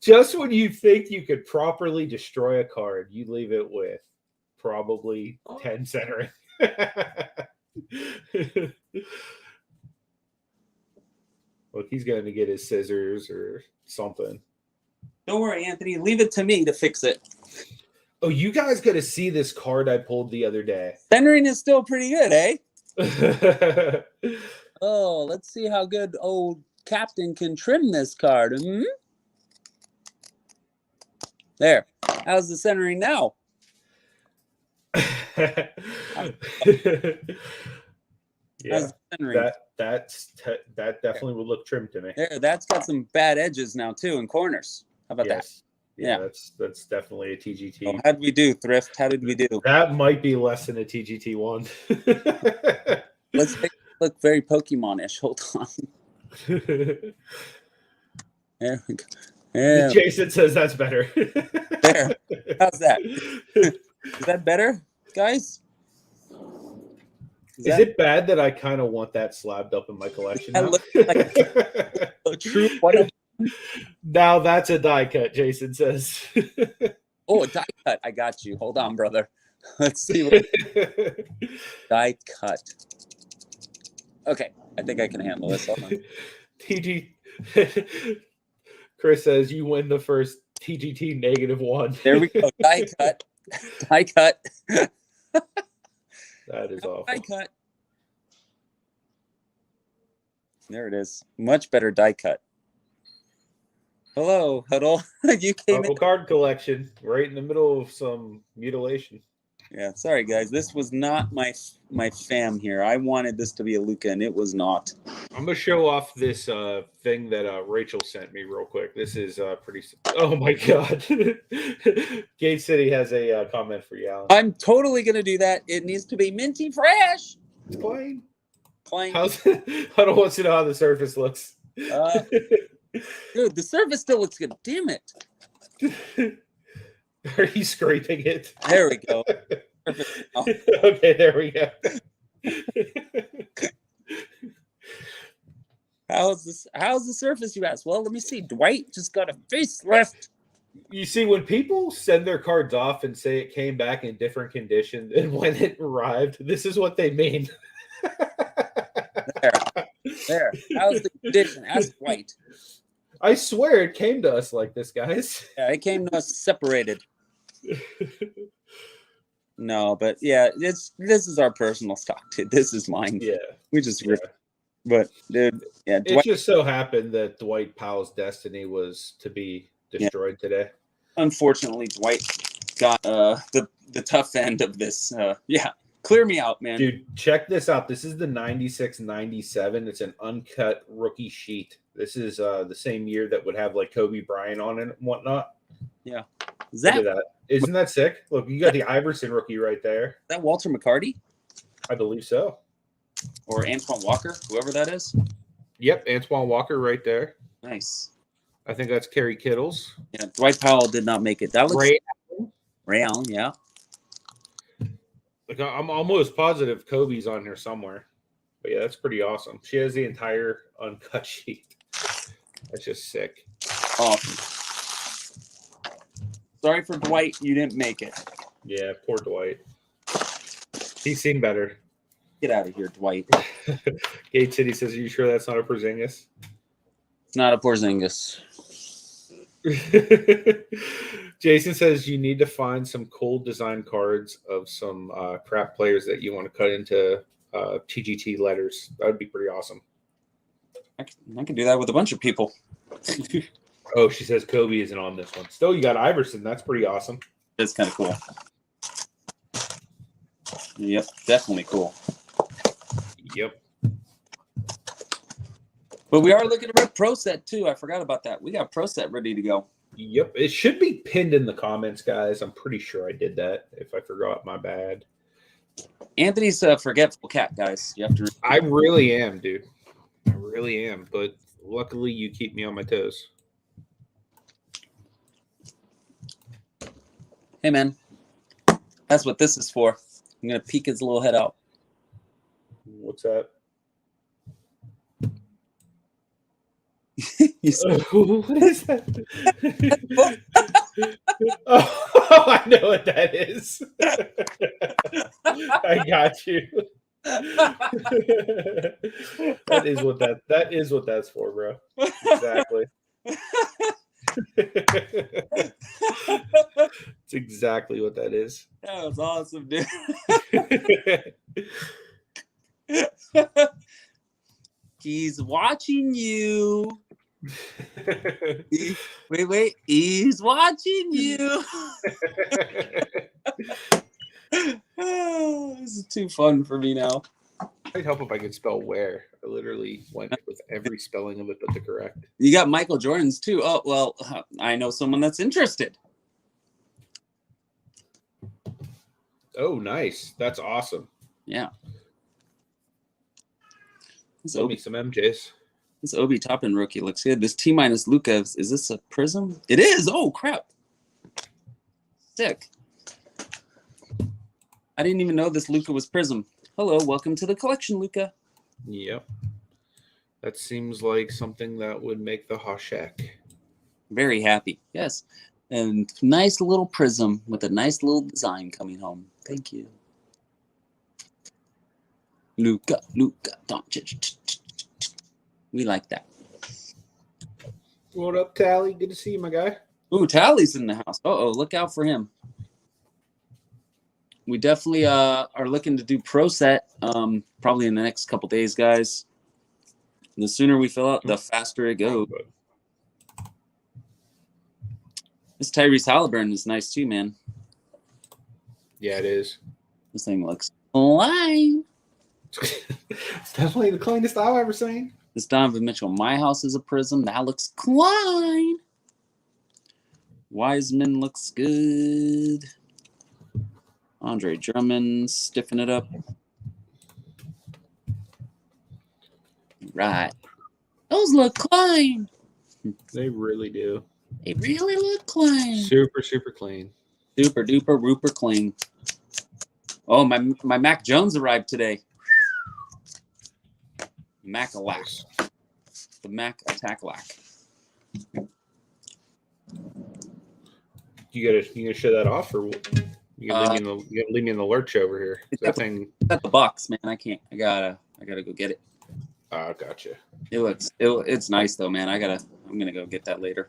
just when you think you could properly destroy a card, you leave it with probably 10 centering. Look, he's going to get his scissors or something. Don't worry, Anthony. Leave it to me to fix it. Oh, you guys got to see this card I pulled the other day. Centering is still pretty good, eh? Oh, let's see how good old Captain can trim this card. Mm-hmm. There. How's the centering now? Yeah, that definitely would look trim to me. There, that's got some bad edges now too in corners. How about that? Yeah, that's definitely a TGT. Oh, how did we do, Thrift? How did we do? That might be less than a TGT1. Let's make it look very Pokemon-ish. Hold on. There we go. Yeah. Jason says that's better. There. How's that? Is that better, guys? Is it bad that I kind of want that slabbed up in my collection now? Like a true one. Now that's a die cut, Jason says. Oh, a die cut. I got you. Hold on, brother. Let's see what die cut. Okay, I think I can handle this. Hold on. TG Chris says you win the first TGT -1. There we go. Die cut. Die cut. That is awful. Die cut. There it is. Much better die cut. Hello, Huddle. You came in. Uncle card collection, right in the middle of some mutilation. Yeah, sorry guys. This was not my fam here. I wanted this to be a Luca, and it was not. I'm gonna show off this thing that Rachel sent me real quick. This is pretty. Oh my god! Gate City has a comment for you, Alan. I'm totally gonna do that. It needs to be minty fresh. It's plain. Plain. I don't want to know how the surface looks. Dude, the surface still looks good. Damn it. Are you scraping it? There we go. Perfect. Oh. Okay, there we go. How's the surface, you ask? Well, let me see. Dwight just got a facelift. You see, when people send their cards off and say it came back in different condition than when it arrived, this is what they mean. There. How's the condition? Ask Dwight. I swear it came to us like this, guys. Yeah, it came to us separated. No, but yeah, this is our personal stock, dude. This is mine. Yeah. We just ripped. But dude, yeah, Dwight, it just so happened that Dwight Powell's destiny was to be destroyed today. Unfortunately, Dwight got the tough end of this. Clear me out, man. Dude, check this out. This is the 96-97. It's an uncut rookie sheet. This is the same year that would have like Kobe Bryant on it and whatnot. Yeah. Look at that. Isn't that sick? Look, you got the Iverson rookie right there. Is that Walter McCarty? I believe so. Or Antoine Walker, whoever that is. Yep, Antoine Walker right there. Nice. I think that's Kerry Kittles. Yeah, Dwight Powell did not make it. That looks Ray Allen, yeah. Like I'm almost positive Kobe's on here somewhere. But yeah, that's pretty awesome. She has the entire uncut sheet. That's just sick. Awesome. Sorry for Dwight, you didn't make it. Yeah, poor Dwight. He's seen better. Get out of here, Dwight. Gate City says, "Are you sure that's not a Porzingis?" It's not a Porzingis. Jason says you need to find some cool design cards of some crap players that you want to cut into TGT letters. That would be pretty awesome. I can do that with a bunch of people. Oh, she says Kobe isn't on this one. Still, you got Iverson. That's pretty awesome. That's kind of cool. Yep, definitely cool. Yep. But we are looking at Pro Set too. I forgot about that. We got Pro Set ready to go. Yep. It should be pinned in the comments, guys. I'm pretty sure I did that. If I forgot, my bad. Anthony's a forgetful cat, guys. You have to. I really am, dude. I really am. But luckily, you keep me on my toes. Hey, man. That's what this is for. I'm going to peek his little head out. What's that? You see? What is that? Oh, I know what that is. I got you. That is what that's for, bro. Exactly. It's exactly what that is. That was awesome, dude. He's watching you. Wait. He's watching you. Oh, this is too fun for me now. I'd help if I could spell where. I literally went with every spelling of it but the correct. You got Michael Jordan's too. Oh, well, I know someone that's interested. Oh, nice. That's awesome. Yeah. Show me some MJs. This Obi Toppin rookie looks good. This T- Luka, is this a prism? It is. Oh, crap. Sick. I didn't even know this Luka was prism. Hello, welcome to the collection, Luka. Yep. That seems like something that would make the Hoshak very happy. Yes. And nice little prism with a nice little design coming home. Thank you. Luka, Doncic. We like that. What up, Tally? Good to see you, my guy. Ooh, Tally's in the house. Uh-oh, look out for him. We definitely are looking to do Pro Set probably in the next couple days, guys. And the sooner we fill out, the faster it goes. This Tyrese Halliburton is nice too, man. Yeah, it is. This thing looks clean. It's definitely the cleanest I've ever seen. This Donovan Mitchell, my house is a prism. That looks clean. Wiseman looks good. Andre Drummond, stiffen it up. Right. Those look clean. They really do. They really look clean. Super, super clean. Super duper rooper clean. Oh, my Mac Jones arrived today. Mac-a-lack. The Mac Attack-lack. You gotta show that off, or you gotta leave me in the lurch over here. That thing. It's at the box, man. I can't. I gotta go get it. Oh, gotcha. It's nice though, man. I'm gonna go get that later.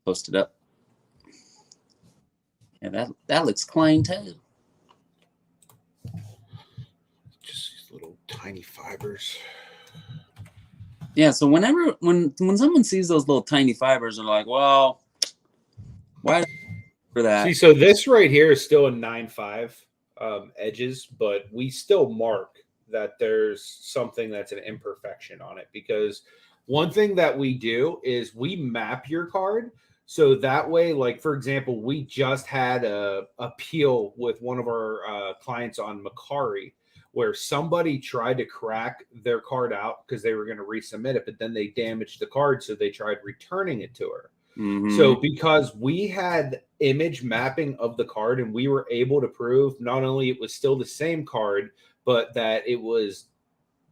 Post it up. Yeah, that looks clean too. Just these little tiny fibers. Yeah, so when someone sees those little tiny fibers, they're like, well, why for that? See, so this right here is still a 9.5 edges, but we still mark that there's something that's an imperfection on it, because one thing that we do is we map your card. So that way, like, for example, we just had a appeal with one of our clients on Macari, where somebody tried to crack their card out because they were going to resubmit it, but then they damaged the card, so they tried returning it to her. Mm-hmm. So because we had image mapping of the card, and we were able to prove not only it was still the same card, but that it was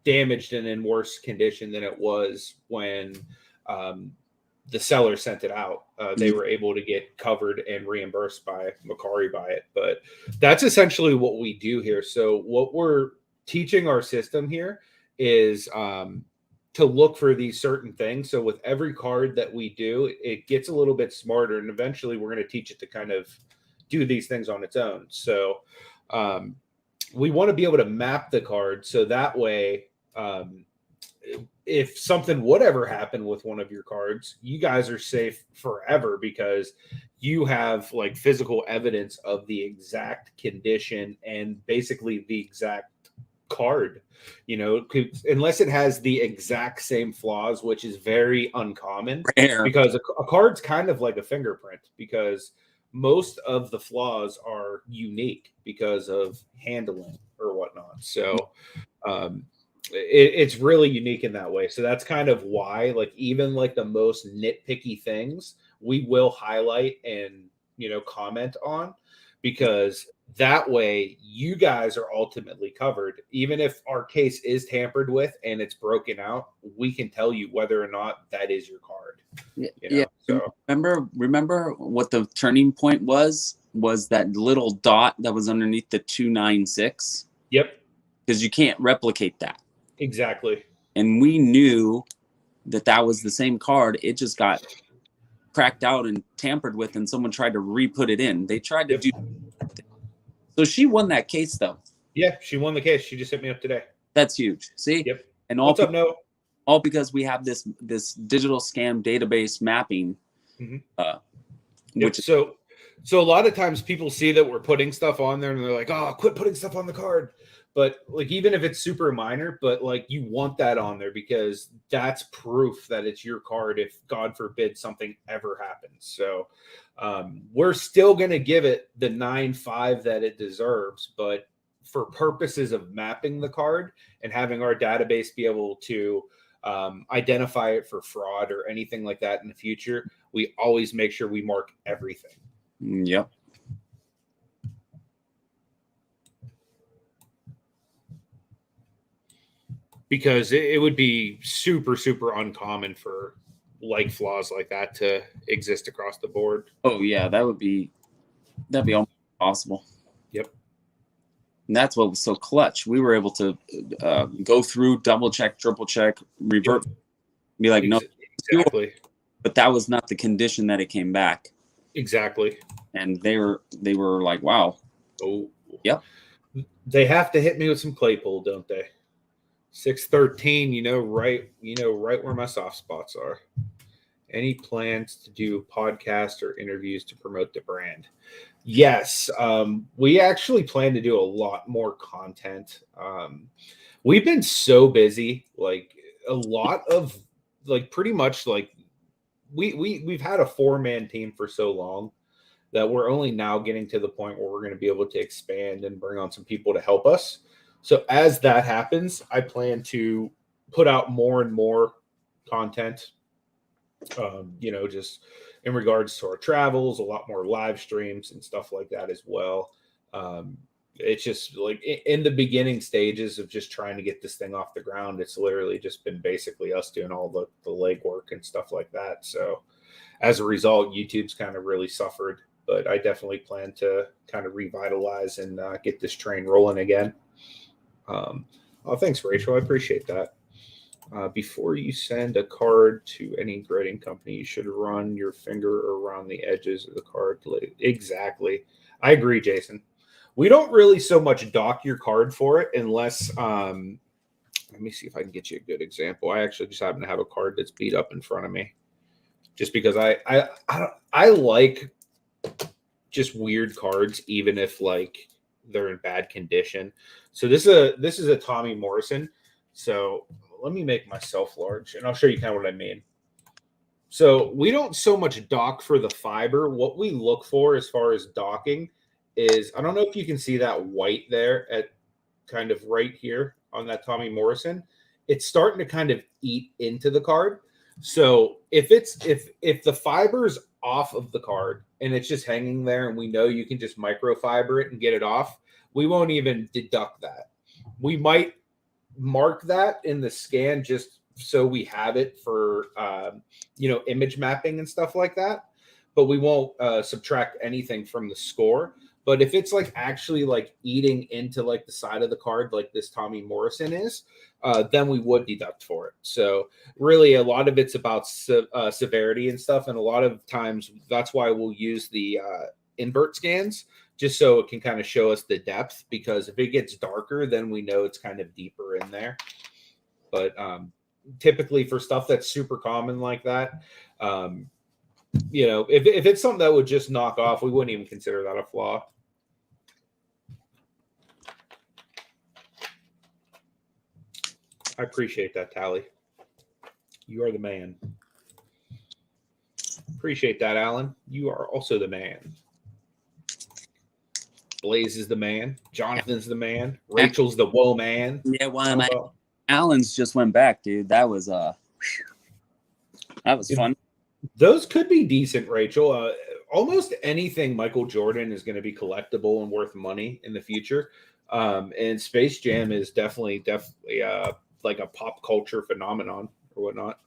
damaged and in worse condition than it was when the seller sent it out. They were able to get covered and reimbursed by Macari by it. But that's essentially what we do here. So what we're teaching our system here is to look for these certain things. So with every card that we do, it gets a little bit smarter, and eventually we're going to teach it to kind of do these things on its own. So we want to be able to map the card, so that way if something would ever happen with one of your cards, you guys are safe forever, because you have like physical evidence of the exact condition and basically the exact card, unless it has the exact same flaws, which is very uncommon. Rare. Because a card's kind of like a fingerprint, because most of the flaws are unique because of handling or whatnot. So it's really unique in that way. So that's kind of why, like, even like the most nitpicky things, we will highlight and comment on, because that way you guys are ultimately covered. Even if our case is tampered with and it's broken out, we can tell you whether or not that is your card. Yeah. So remember what the turning point was that little dot that was underneath the 296. Yep. Because you can't replicate that. Exactly. And we knew that was the same card. It just got cracked out and tampered with, and someone tried to re-put it in. They tried to do. So she won that case, though. Yeah, she won the case. She just hit me up today. That's huge. See? Yep. And what's up, Noah? All because we have this digital scam database mapping. Mm-hmm. So a lot of times people see that we're putting stuff on there, and they're like, "Oh, quit putting stuff on the card." But like, even if it's super minor, but like, you want that on there, because that's proof that it's your card if, God forbid, something ever happens. So we're still going to give it the 9.5 that it deserves, but for purposes of mapping the card and having our database be able to identify it for fraud or anything like that in the future, we always make sure we mark everything. Yep. Because it would be super, super uncommon for like flaws like that to exist across the board. Oh yeah, that'd be almost impossible. Yep. And that's what was so clutch. We were able to go through, double check, triple check, revert, be like, no, exactly. But that was not the condition that it came back. Exactly. And they were like, wow. Oh, yep. They have to hit me with some Claypool, don't they? 613, right where my soft spots are. Any plans to do podcasts or interviews to promote the brand? Yes, we actually plan to do a lot more content. We've been so busy, like a lot of like pretty much like we've had a 4-man team for so long that we're only now getting to the point where we're going to be able to expand and bring on some people to help us. So as that happens, I plan to put out more and more content, just in regards to our travels, a lot more live streams and stuff like that as well. It's just like in the beginning stages of just trying to get this thing off the ground. It's literally just been basically us doing all the legwork and stuff like that. So as a result, YouTube's kind of really suffered, but I definitely plan to kind of revitalize and get this train rolling again. Oh, thanks, Rachel. I appreciate that. Before you send a card to any grading company, you should run your finger around the edges of the card. Exactly. I agree, Jason. We don't really so much dock your card for it unless, let me see if I can get you a good example. I actually just happen to have a card that's beat up in front of me just because I like just weird cards, even if like they're in bad condition. So this is a Tommy Morrison. So let me make myself large and I'll show you kind of what I mean. So we don't so much dock for the fiber. What we look for as far as docking is, I don't know if you can see that white there at kind of right here on that Tommy Morrison. It's starting to kind of eat into the card. So if the fiber's off of the card and it's just hanging there and we know you can just microfiber it and get it off, we won't even deduct that. We might mark that in the scan just so we have it for image mapping and stuff like that, but we won't subtract anything from the score. But if it's like actually like eating into like the side of the card like this Tommy Morrison is, then we would deduct for it. So really a lot of it's about severity and stuff, and a lot of times that's why we'll use the invert scans just so it can kind of show us the depth, because if it gets darker, then we know it's kind of deeper in there. But typically for stuff that's super common like that, if it's something that would just knock off, we wouldn't even consider that a flaw. I appreciate that, Tally. You are the man. Appreciate that, Alan. You are also the man. Blaze is the man. Jonathan's the man. Rachel's the whoa man. Yeah, Alan's just went back, dude. That was fun. Those could be decent, Rachel. Almost anything Michael Jordan is going to be collectible and worth money in the future. And Space Jam is definitely like a pop culture phenomenon or whatnot.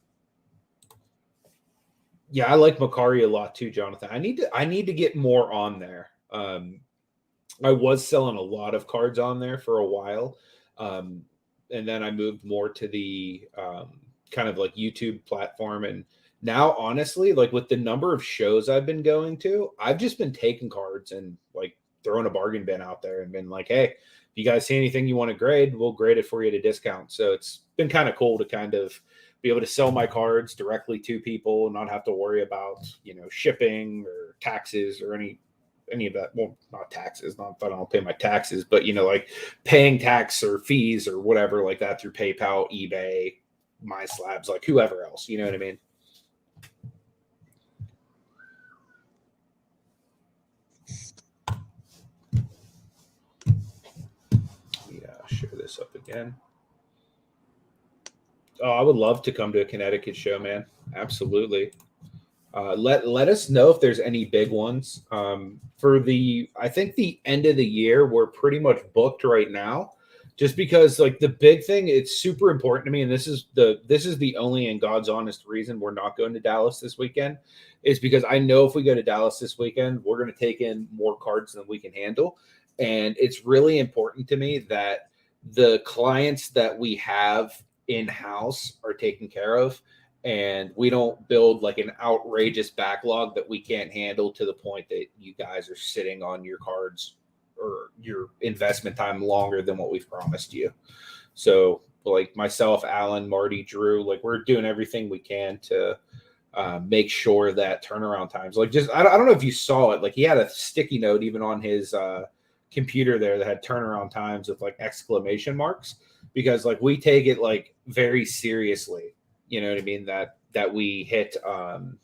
Yeah, I like Macari a lot too, Jonathan. I need to get more on there. I was selling a lot of cards on there for a while. And then I moved more to the kind of like YouTube platform. And now, honestly, like with the number of shows I've been going to, I've just been taking cards and like throwing a bargain bin out there and been like, hey, if you guys see anything you want to grade, we'll grade it for you at a discount. So it's been kind of cool to kind of be able to sell my cards directly to people and not have to worry about, shipping or taxes or any of that. Well, not taxes, not that I don't pay my taxes, but like paying tax or fees or whatever like that through PayPal, eBay, My Slabs, like whoever else, you know what I mean? Yeah, share this up again. Oh, I would love to come to a Connecticut show, man. Absolutely. Let us know if there's any big ones. I think the end of the year, we're pretty much booked right now, just because like the big thing, it's super important to me, and this is the only and God's honest reason we're not going to Dallas this weekend, is because I know if we go to Dallas this weekend, we're going to take in more cards than we can handle, and it's really important to me that the clients that we have in-house are taken care of, and we don't build like an outrageous backlog that we can't handle to the point that you guys are sitting on your cards or your investment time longer than what we've promised you. So like myself, Alan, Marty, Drew, like we're doing everything we can to make sure that turnaround times, like just I don't know if you saw it, like he had a sticky note even on his computer there that had turnaround times with like exclamation marks, because like we take it like very seriously, you know what I mean, that we hit turnaround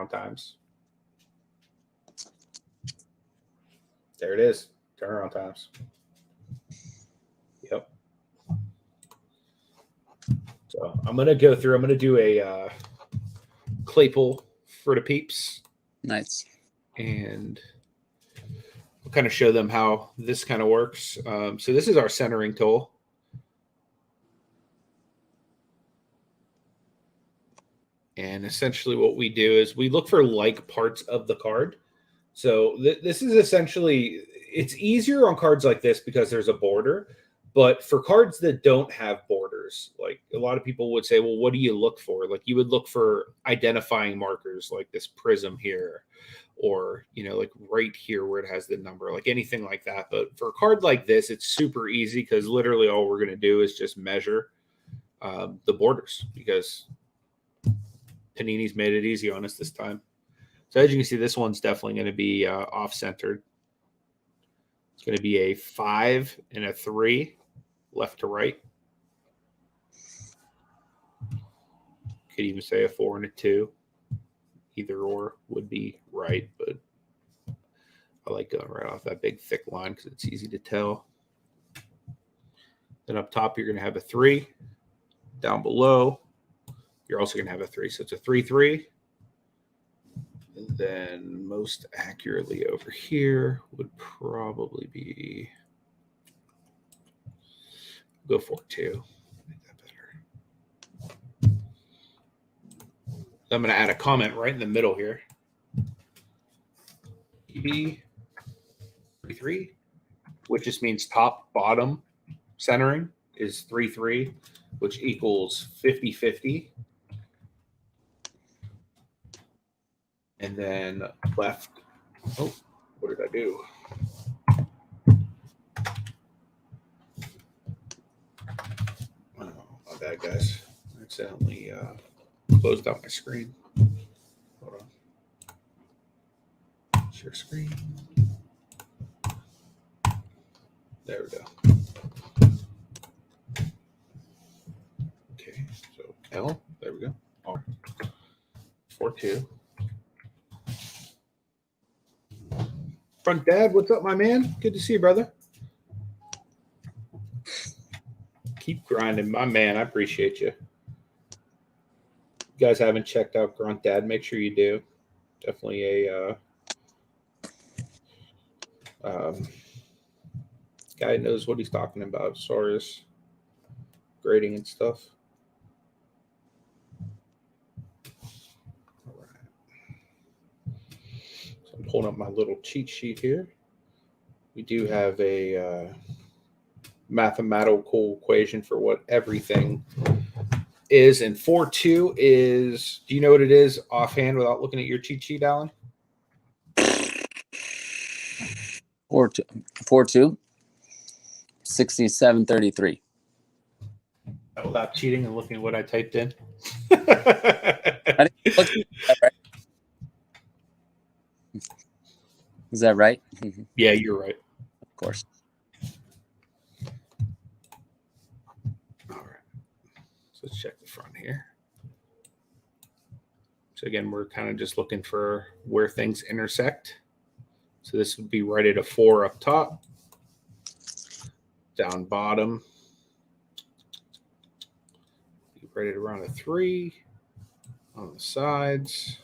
times. There it is, turnaround times. Yep. So I'm gonna go through. I'm gonna do a Claypool for the peeps. Nice. And we'll kind of show them how this kind of works. So this is our centering tool. And essentially what we do is we look for like parts of the card. So this is essentially, it's easier on cards like this because there's a border. But for cards that don't have borders, like a lot of people would say, well, what do you look for? Like you would look for identifying markers like this prism here, or, you know, like right here where it has the number, like anything like that. But for a card like this, it's super easy because literally all we're going to do is just measure the borders, because Panini's made it easy on us this time. So as you can see, this one's definitely going to be off-centered. It's going to be a 5 and a 3, left to right. Could even say a 4 and a 2. Either or would be right, but I like going right off that big thick line because it's easy to tell. Then up top, you're going to have a 3. Down below, you're also going to have a 3. So it's a 3-3. And then most accurately over here would probably be, go 4-2. Make that better. I'm going to add a comment right in the middle here. EB 3-3, which just means top, bottom centering is 3-3, which equals 50-50. And then left, oh, what did I do? Oh, my bad, guys. I accidentally closed out my screen. Hold on. Share screen. There we go. Okay, so L, there we go. R, 4-2. Front Dad, what's up, my man? Good to see you, brother. Keep grinding, my man. I appreciate you. You guys haven't checked out Grunt Dad, make sure you do. Definitely a guy knows what he's talking about as far as grading and stuff. All right. So I'm pulling up my little cheat sheet here. We do have a mathematical equation for what everything is, and 4-2 is, do you know what it is offhand without looking at your cheat sheet, Alan? 4-2, 67-33. Without cheating and looking at what I typed in. I didn't look at that, right? Is that right? Yeah, you're right. Of course. All right. So let's check the front here. So again, we're kind of just looking for where things intersect. So this would be right at a 4 up top, down bottom, be right at around a 3 on the sides.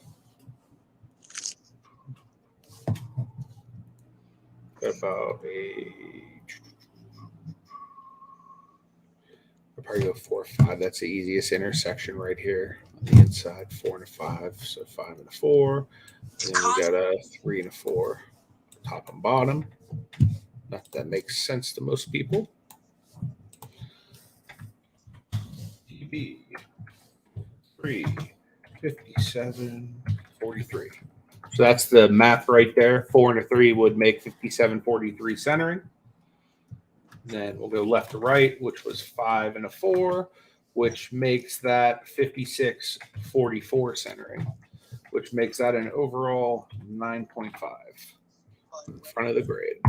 About I'll probably go 4 or 5. That's the easiest intersection right here on the inside. 4 and a 5, so 5 and a 4. And then we got a 3 and a 4, top and bottom. Not that, that makes sense to most people. DB 3, 57, 43. So that's the math right there. 4 and a 3 would make 57, 43 centering. Then we'll go left to right, which was 5 and a 4, which makes that 5644 centering, which makes that an overall 9.5 in front of the grade.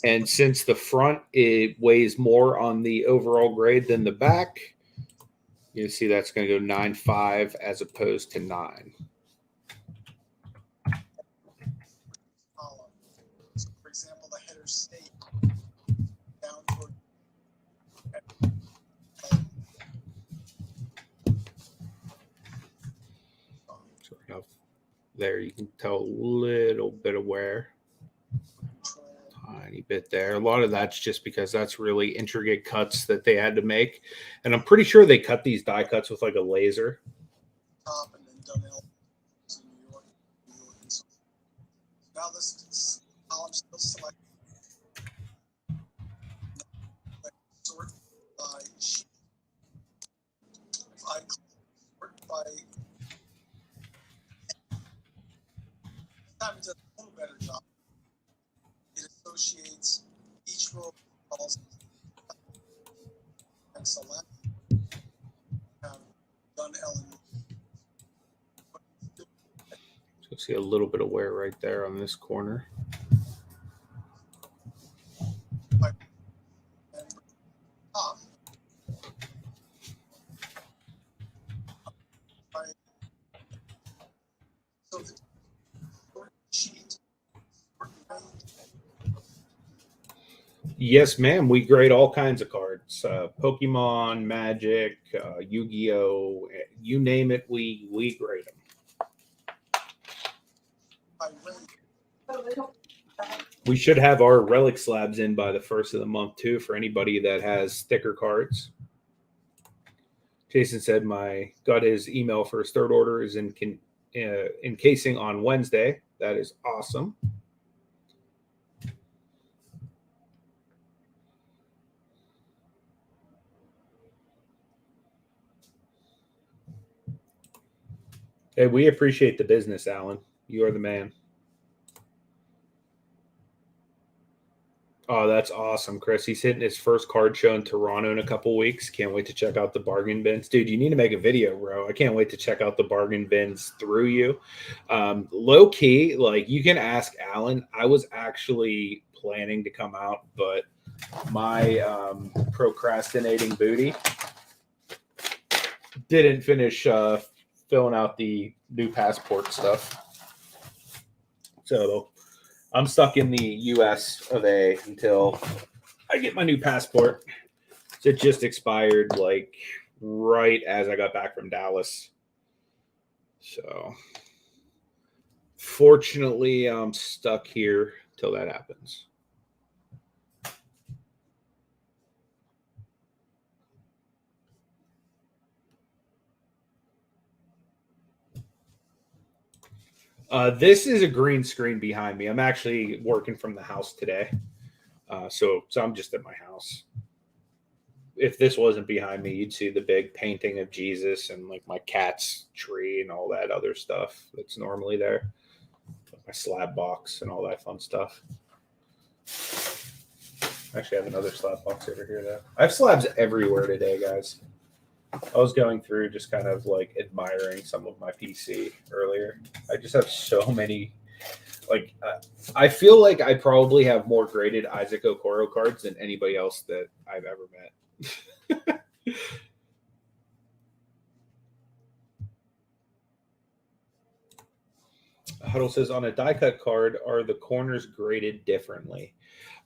And since the front it weighs more on the overall grade than the back, you see that's going to go 9.5 as opposed to 9. So, for example, the header state down toward so there you can tell a little bit of wear. Tiny bit there. A lot of that's just because that's really intricate cuts that they had to make. And I'm pretty sure they cut these die cuts with like a laser. top and then Donnell in New York. And so now this column still select sort by sheet. If I sort by time it does a little better job. It associates each row of calls and select done Ellen. So see a little bit of wear right there on this corner. So the sheet. Yes, ma'am. We grade all kinds of cards. Pokemon, Magic, Yu-Gi-Oh! You name it, we grade them. We should have our relic slabs in by the first of the month too for anybody that has sticker cards. Jason said got his email for his third order is encasing on Wednesday. That is awesome. Hey, we appreciate the business, Alan. You are the man. Oh, that's awesome, Chris. He's hitting his first card show in Toronto in a couple weeks. Can't wait to check out the bargain bins. Dude, you need to make a video, bro. I can't wait to check out the bargain bins through you. Low key, like you can ask Alan. I was actually planning to come out, but my procrastinating booty didn't finish filling out the new passport stuff. So I'm stuck in the US of A until I get my new passport. So it just expired like right as I got back from Dallas. So fortunately, I'm stuck here till that happens. This is a green screen behind me. I'm actually working from the house today. So I'm just at my house. If this wasn't behind me, you'd see the big painting of Jesus and like my cat's tree and all that other stuff that's normally there. My slab box and all that fun stuff. Actually, I have another slab box over here, though. I have slabs everywhere today, guys. I was going through just kind of like admiring some of my PC earlier. I just have so many. Like, I feel like I probably have more graded Isaac Okoro cards than anybody else that I've ever met. Huddle says on a die cut card, are the corners graded differently?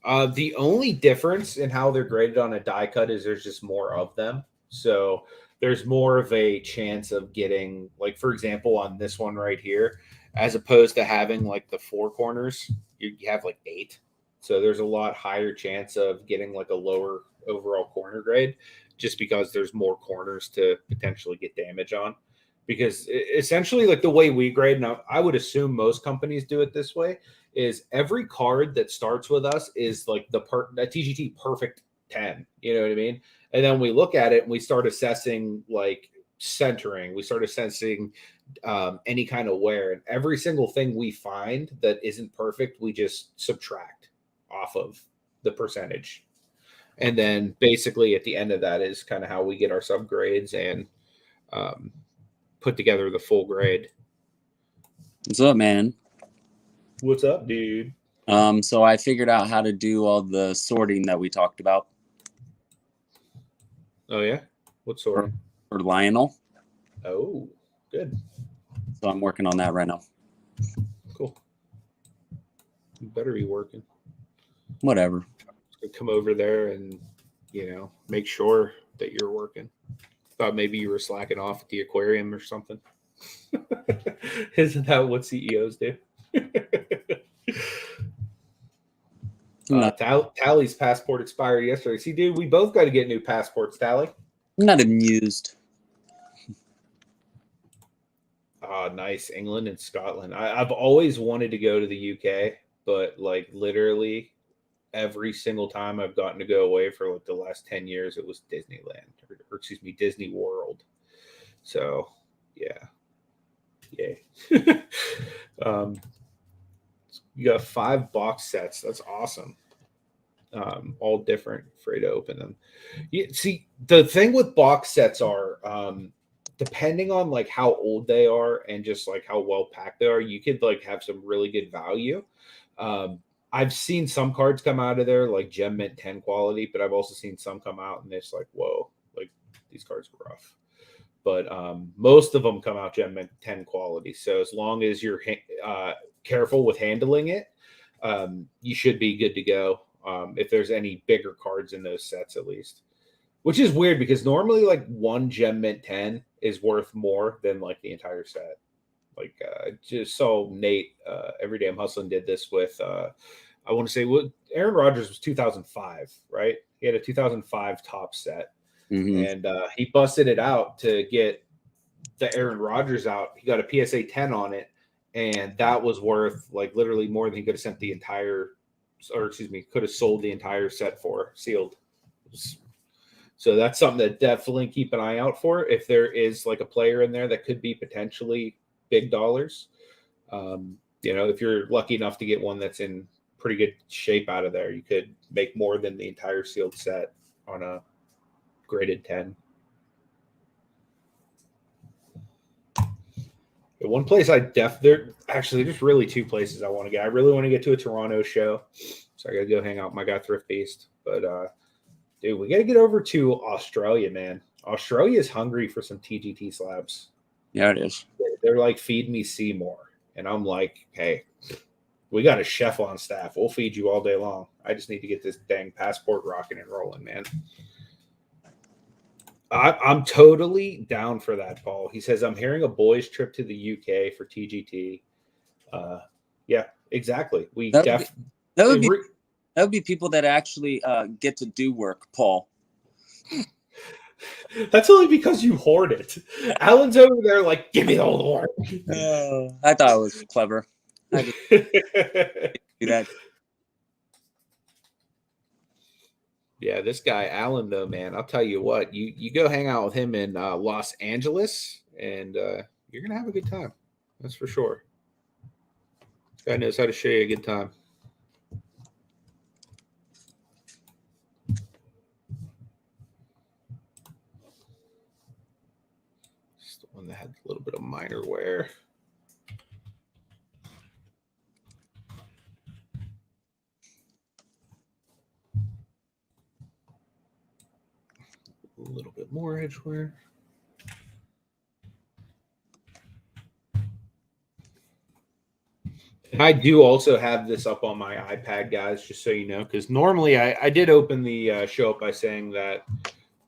The only difference in how they're graded on a die cut is there's just more of them. So there's more of a chance of getting, like, for example, on this one right here, as opposed to having like the 4 corners, you have like 8. So there's a lot higher chance of getting like a lower overall corner grade just because there's more corners to potentially get damage on. Because essentially, like the way we grade, now I would assume most companies do it this way, is every card that starts with us is like the TGT perfect 10. You know what I mean? And then we look at it and we start assessing like centering. We start assessing any kind of wear. And every single thing we find that isn't perfect, we just subtract off of the percentage. And then basically at the end of that is kind of how we get our subgrades and put together the full grade. What's up, man? What's up, dude? So I figured out how to do all the sorting that we talked about Oh, yeah? What sort? for Lionel. Oh, good. So I'm working on that right now. Cool. You better be working. Whatever. Come over there and, make sure that you're working. Thought maybe you were slacking off at the aquarium or something. Isn't that what CEOs do? No. Tally's passport expired yesterday. See, dude, we both got to get new passports, Tally. I'm not amused. Nice. England and Scotland. I've always wanted to go to the UK, but like literally every single time I've gotten to go away for like the last 10 years, it was Disneyland or excuse me, Disney World. So yeah. Yay. You got 5 box sets. That's awesome. All different. Afraid to open them. See, the thing with box sets are depending on like how old they are and just like how well packed they are, you could like have some really good value. I've seen some cards come out of there like Gem Mint 10 quality, but I've also seen some come out and it's like, whoa, like these cards are rough. But most of them come out Gem Mint 10 quality. So as long as you're careful with handling it, you should be good to go. If there's any bigger cards in those sets, at least, which is weird because normally like one Gem Mint 10 is worth more than like the entire set. Like just so Nate, Everyday I'm Hustling did this with, I want to say what Aaron Rodgers was 2005, right? He had a 2005 top set. Mm-hmm. And he busted it out to get the Aaron Rodgers out. He got a PSA 10 on it, and that was worth like literally more than he could have sent the entire, or excuse me, could have sold the entire set for sealed. So that's something to definitely keep an eye out for. If there is like a player in there that could be potentially big dollars, if you're lucky enough to get one that's in pretty good shape out of there, you could make more than the entire sealed set on a graded 10. One place there's really 2 places I want to get. I really want to get to a Toronto show, so I got to go hang out with my guy Thrift Beast. But dude, we got to get over to Australia, man. Australia is hungry for some TGT slabs. Yeah, it is. They're like, feed me Seymour, and I'm like, hey, we got a chef on staff. We'll feed you all day long. I just need to get this dang passport rocking and rolling, man. I'm totally down for that, Paul. He says, I'm hearing a boys' trip to the UK for TGT. Yeah, exactly. That would be people that actually get to do work, Paul. That's only because you hoard it. Alan's over there like, give me all the work. I thought it was clever. I just do that. Yeah, this guy Alan, though, man, I'll tell you what, you go hang out with him in Los Angeles, and you're gonna have a good time. That's for sure. This guy knows how to show you a good time. It's the one that had a little bit of minor wear. A little bit more edge wear. And I do also have this up on my iPad, guys, just so you know, because normally I did open the show up by saying that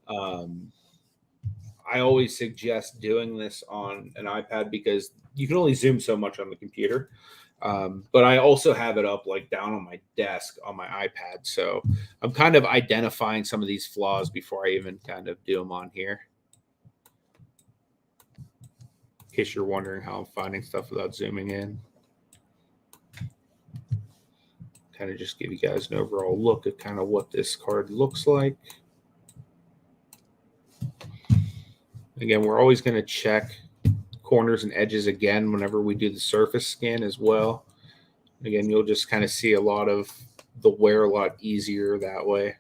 I always suggest doing this on an iPad because you can only zoom so much on the computer. But I also have it up like down on my desk on my iPad. So I'm kind of identifying some of these flaws before I even kind of do them on here. In case you're wondering how I'm finding stuff without zooming in. Kind of just give you guys an overall look at kind of what this card looks like. Again, we're always going to check corners and edges again whenever we do the surface scan as well. Again, you'll just kind of see a lot of the wear a lot easier that way.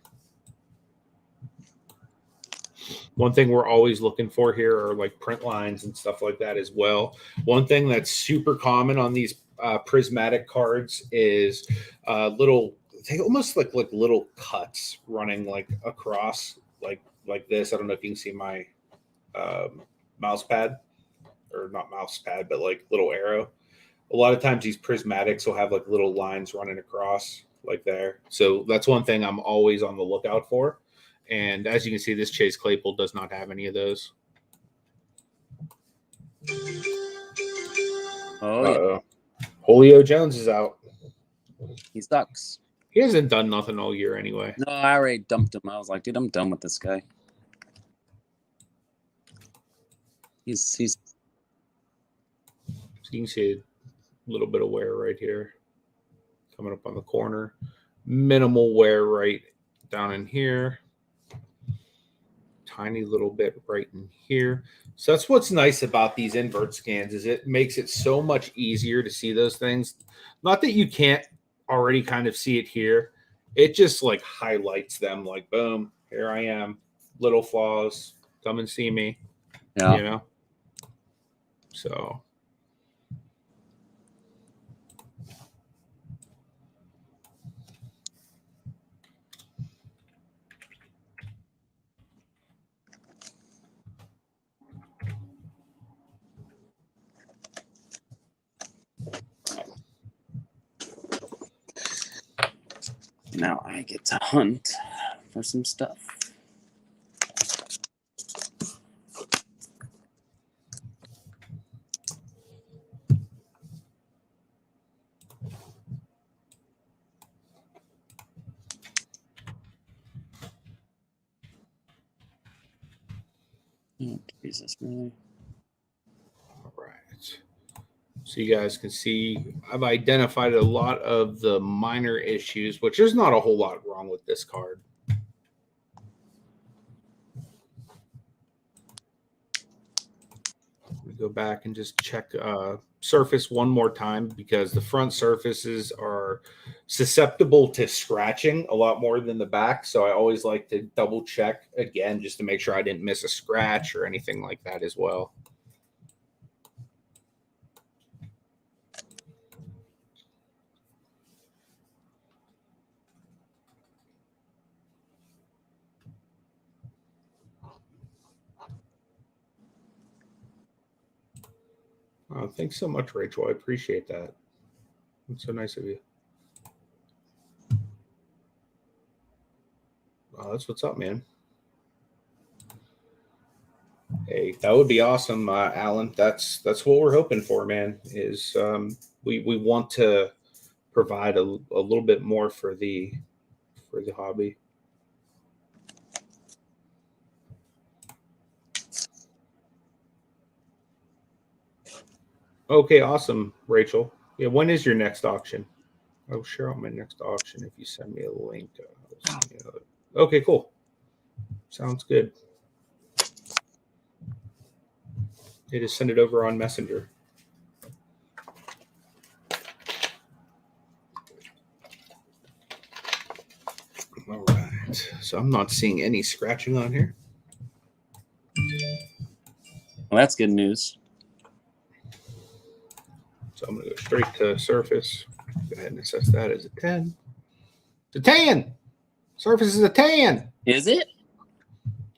One thing we're always looking for here are like print lines and stuff like that as well. One thing that's super common on these prismatic cards is little, they almost like little cuts running like across like this. I don't know if you can see my mouse pad, or not mouse pad, but like little arrow. A lot of times these prismatics will have like little lines running across like there. So that's one thing I'm always on the lookout for. And as you can see, this Chase Claypool does not have any of those. Oh, yeah. Julio Jones is out. He sucks. He hasn't done nothing all year anyway. No, I already dumped him. I was like, dude, I'm done with this guy. He's So you can see a little bit of wear right here coming up on the corner. Minimal wear right down in here. Tiny little bit right in here. So that's what's nice about these invert scans, is it makes it so much easier to see those things. Not that you can't already kind of see it here. It just like highlights them, like, boom, here I am. Little flaws. Come and see me. yeah. You know? So Now I get to hunt for some stuff. Oh, Jesus, really? all right. So you guys can see I've identified a lot of the minor issues, which there's not a whole lot wrong with this card. We go back and just check surface one more time, because the front surfaces are susceptible to scratching a lot more than the back. So I always like to double check again just to make sure I didn't miss a scratch or anything like that as well. Oh, thanks so much, Rachel. I appreciate that. That's so nice of you. Oh, that's what's up, man. Hey, that would be awesome, Alan. That's what we're hoping for, man. Is we want to provide a little bit more for the hobby. Okay, awesome, Rachel. Yeah, when is your next auction? I'll share out my next auction if you send me a link. Okay, cool. Sounds good. You just send it over on Messenger. All right. So I'm not seeing any scratching on here. Well, that's good news. So I'm going to go straight to surface. Go ahead and assess that as a 10. It's a 10. Surface is a 10. Is it?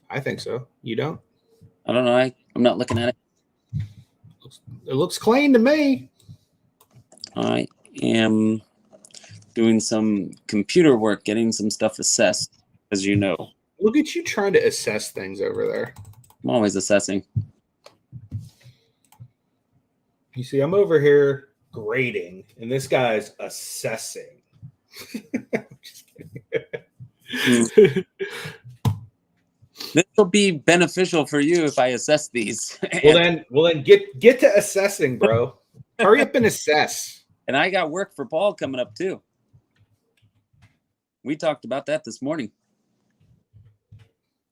I think so. You don't? I don't know. I'm not looking at it. It looks clean to me. I am doing some computer work, getting some stuff assessed, as you know. Look at you trying to assess things over there. I'm always assessing. You see, I'm over here grading, and this guy's assessing. Just kidding. This will be beneficial for you if I assess these. Well then get to assessing, bro. Hurry up and assess. And I got work for Paul coming up too. We talked about that this morning.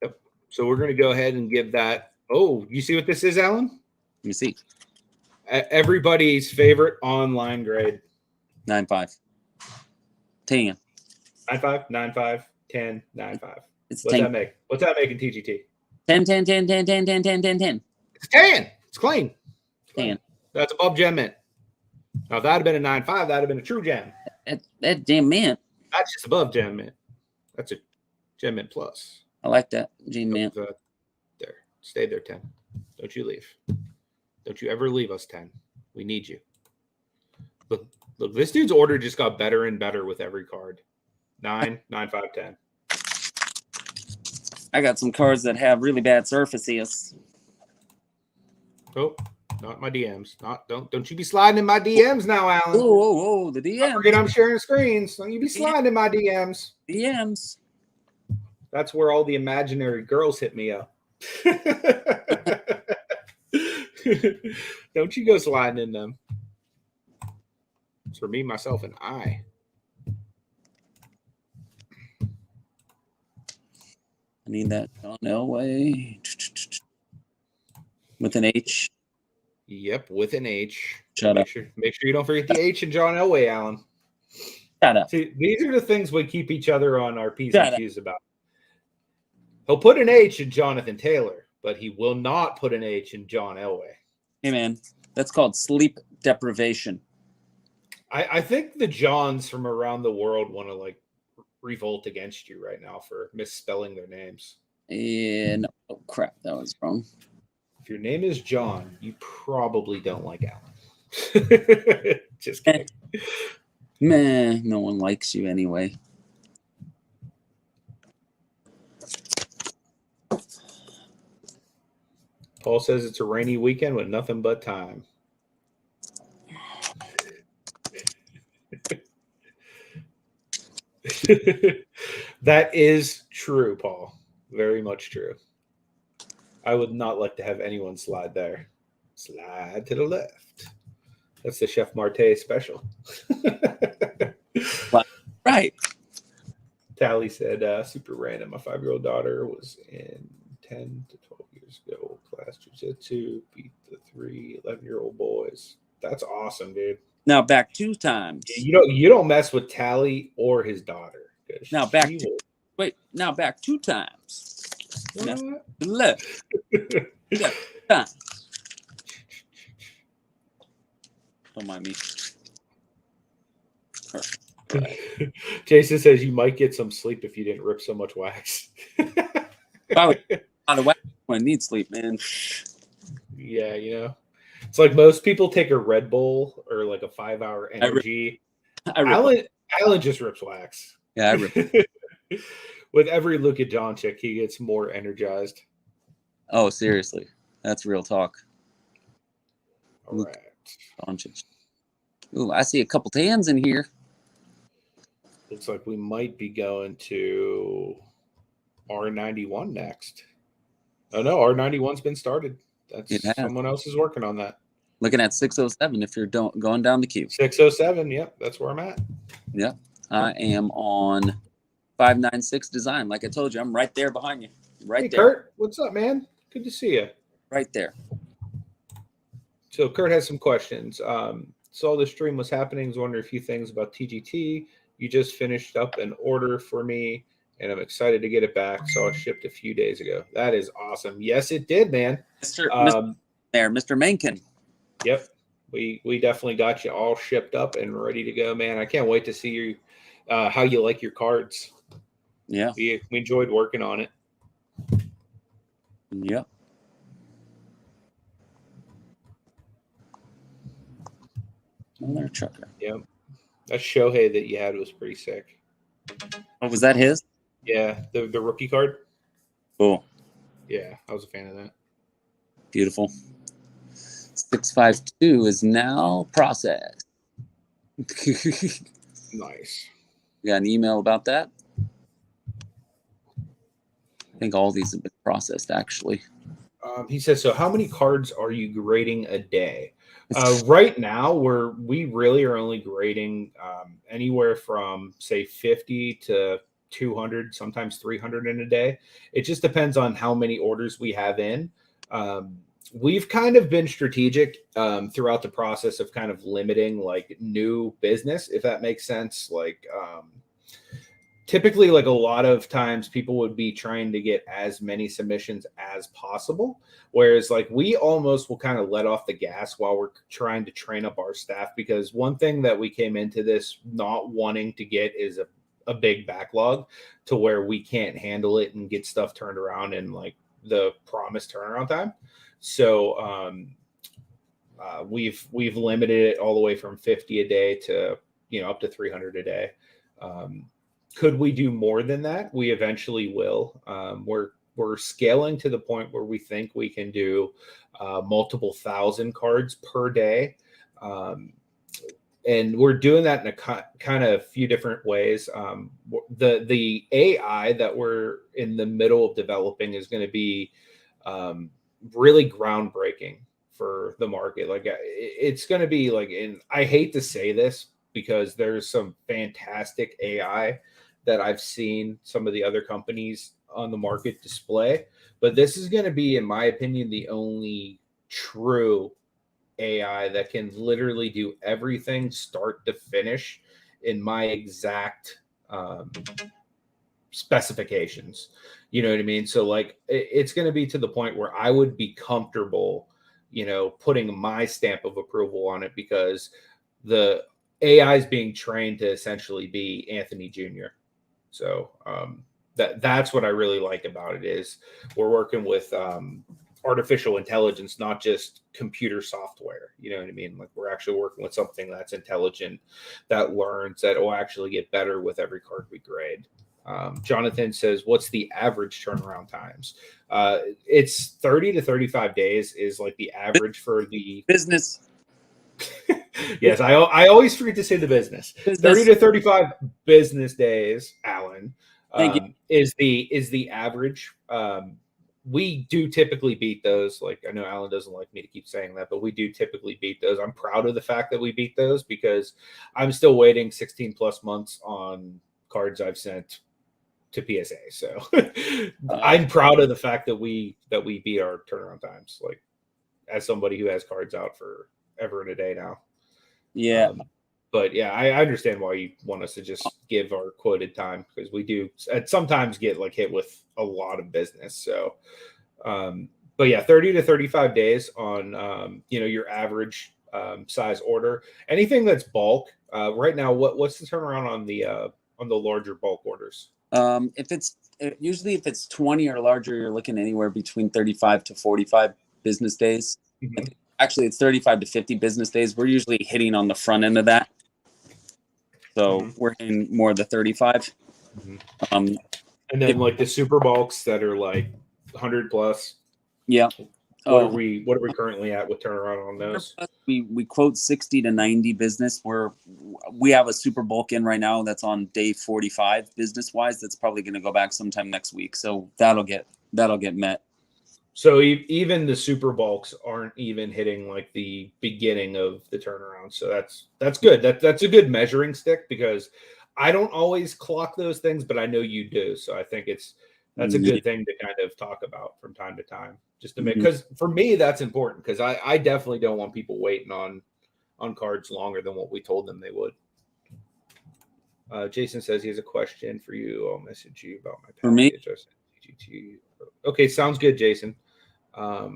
Yep. So we're going to go ahead and give that. Oh, you see what this is, Alan? Let me see. Everybody's favorite online grade. 9.5. 10. 9.5, 9.5, 10, 9.5. It's What's that make? What's that make in TGT? 10, 10, 10, 10, 10, 10, 10, 10, 10. It's 10. It's clean. It's clean. 10. That's above gem mint. Now, if that had been a 9.5, that would have been a true gem. That damn mint. That's just above gem mint. That's a gem mint plus. I like that. Gem mint. There. Stay there, 10. Don't you leave. Don't you ever leave us, 10. We need you. Look, this dude's order just got better and better with every card. 9, 9, 5, 10. I got some cards that have really bad surfaces. Oh, not my DMs. Don't you be sliding in my DMs now, Alan. Oh, the DMs. Don't forget I'm sharing screens. Don't you be sliding in my DMs. DMs. That's where all the imaginary girls hit me up. Don't you go sliding in them. It's for me, myself, and I. I need that John Elway with an H. Yep, with an H. Shut up. Make sure you don't forget the H in John Elway, Alan. Shut up. See, these are the things we keep each other on our P's and Q's about. He'll put an H in Jonathan Taylor, but he will not put an H in John Elway. Hey, man, that's called sleep deprivation. I think the Johns from around the world want to like revolt against you right now for misspelling their names. And oh crap, that was wrong. If your name is John, you probably don't like Alan. Just kidding. Meh, no one likes you anyway. Paul says it's a rainy weekend with nothing but time. That is true, Paul. Very much true. I would not like to have anyone slide there. Slide to the left. That's the Chef Marte special. Right. Tally said, super random. My 5-year-old daughter was in 10 to 12 years ago. Class jiu-jitsu, beat the 3 11-year-old boys. That's awesome, dude. Now back 2 times. You don't mess with Tally or his daughter. Now back back 2 times. Left. Times. Don't mind me. Jason says you might get some sleep if you didn't rip so much wax. By the way, I need sleep, man. Yeah, it's like most people take a Red Bull or like a 5-hour energy. Alan just rips wax. Yeah, I rip. With every Luka Doncic, he gets more energized. Oh, seriously, that's real talk. All right. Doncic. Ooh, I see a couple tans in here. Looks like we might be going to R91 next. Oh no, R91's been started. Someone else is working on that. Looking at 607 if you're going down the queue. 607, yep, that's where I'm at. Yep, I am on 596 design. Like I told you, I'm right there behind you. Right there. Kurt, what's up, man? Good to see you. Right there. So Kurt has some questions. Saw the stream was happening. Was wondering a few things about TGT. You just finished up an order for me, and I'm excited to get it back. Saw it shipped a few days ago. That is awesome. Yes, it did, man. Mr. Mencken. Yep, we definitely got you all shipped up and ready to go, man. I can't wait to see you how you like your cards. Yeah, we enjoyed working on it. Yep. Another trucker. Yep. That Shohei that you had was pretty sick. Oh, was that his? Yeah, the rookie card. Cool. Yeah, I was a fan of that. Beautiful. 652 is now processed. Nice. You got an email about that? I think all these have been processed, actually. He says, so how many cards are you grading a day? Right now, we really are only grading anywhere from, say, 50 to 200, sometimes 300 in a day. It just depends on how many orders we have in. We've kind of been strategic throughout the process of kind of limiting like new business, if that makes sense. Like typically, like a lot of times people would be trying to get as many submissions as possible. Whereas like we almost will kind of let off the gas while we're trying to train up our staff, because one thing that we came into this not wanting to get is a big backlog to where we can't handle it and get stuff turned around in like the promised turnaround time. So we've limited it all the way from 50 a day to, you know, up to 300 a day. Could we do more than that? We eventually will. We're scaling to the point where we think we can do multiple thousand cards per day. And we're doing that in a kind of few different ways. The AI that we're in the middle of developing is going to be really groundbreaking for the market. Like it's going to be like, and I hate to say this because there's some fantastic AI that I've seen some of the other companies on the market display, but this is going to be, in my opinion, the only true AI that can literally do everything start to finish in my exact specifications. You know what I mean? So like it's going to be to the point where I would be comfortable, you know, putting my stamp of approval on it, because the AI is being trained to essentially be Anthony Jr. So that's what I really like about it, is we're working with artificial intelligence, not just computer software. You know what I mean? Like we're actually working with something that's intelligent, that learns, that will actually get better with every card we grade. Jonathan says, what's the average turnaround times? It's 30 to 35 days is like the average for the business. Yes, I always forget to say the business. 30 to 35 business days, Alan, is the average. We do typically beat those. Like I know Alan doesn't like me to keep saying that, but we do typically beat those. I'm proud of the fact that we beat those, because I'm still waiting 16 plus months on cards I've sent to PSA. So I'm proud of the fact that we beat our turnaround times. Like as somebody who has cards out for ever and a day now. Yeah. But yeah, I understand why you want us to just give our quoted time, because we do sometimes get like hit with a lot of business. So, but yeah, 30 to 35 days on, you know, your average size order. Anything that's bulk right now, what's the turnaround on the larger bulk orders? If it's 20 or larger, you're looking anywhere between 35 to 45 business days. Mm-hmm. Actually, it's 35 to 50 business days. We're usually hitting on the front end of that. So we're in more of the 35. And then like the super bulks that are like 100 plus. Yeah. What are we currently at with turnaround on those? We quote 60 to 90 business. We have a super bulk in right now that's on day 45 business wise. That's probably going to go back sometime next week. So that'll get met. So even the super bulks aren't even hitting like the beginning of the turnaround. So that's good. That's a good measuring stick, because I don't always clock those things, but I know you do. So I think that's a good thing to kind of talk about from time to time, just to make, because for me that's important, because I definitely don't want people waiting on cards longer than what we told them they would. Jason says he has a question for you. I'll message you about my package. For me? Okay, sounds good, Jason. I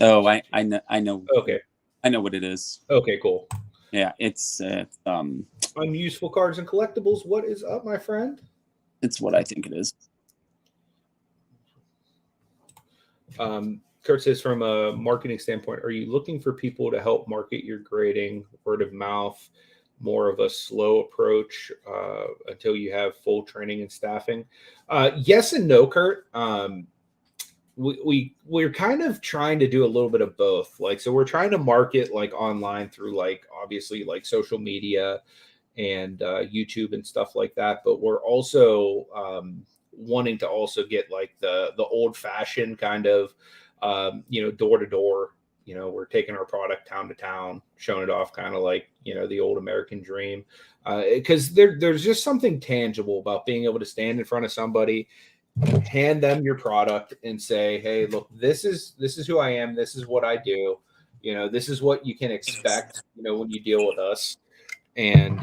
know. Okay. I know what it is. Okay, cool. Yeah, it's unuseful cards and collectibles. What is up, my friend? It's what I think it is. Kurt says, from a marketing standpoint, are you looking for people to help market your grading, word of mouth, more of a slow approach until you have full training and staffing? Yes and no, Kurt. We're kind of trying to do a little bit of both. Like, so we're trying to market like online through like obviously like social media and YouTube and stuff like that. But we're also wanting to also get like the old fashioned kind of door to door. You know, we're taking our product town to town, showing it off, kind of like, you know, the old American dream. Because there's just something tangible about being able to stand in front of somebody, hand them your product and say, hey, look, this is who I am. This is what I do. You know, this is what you can expect, you know, when you deal with us. And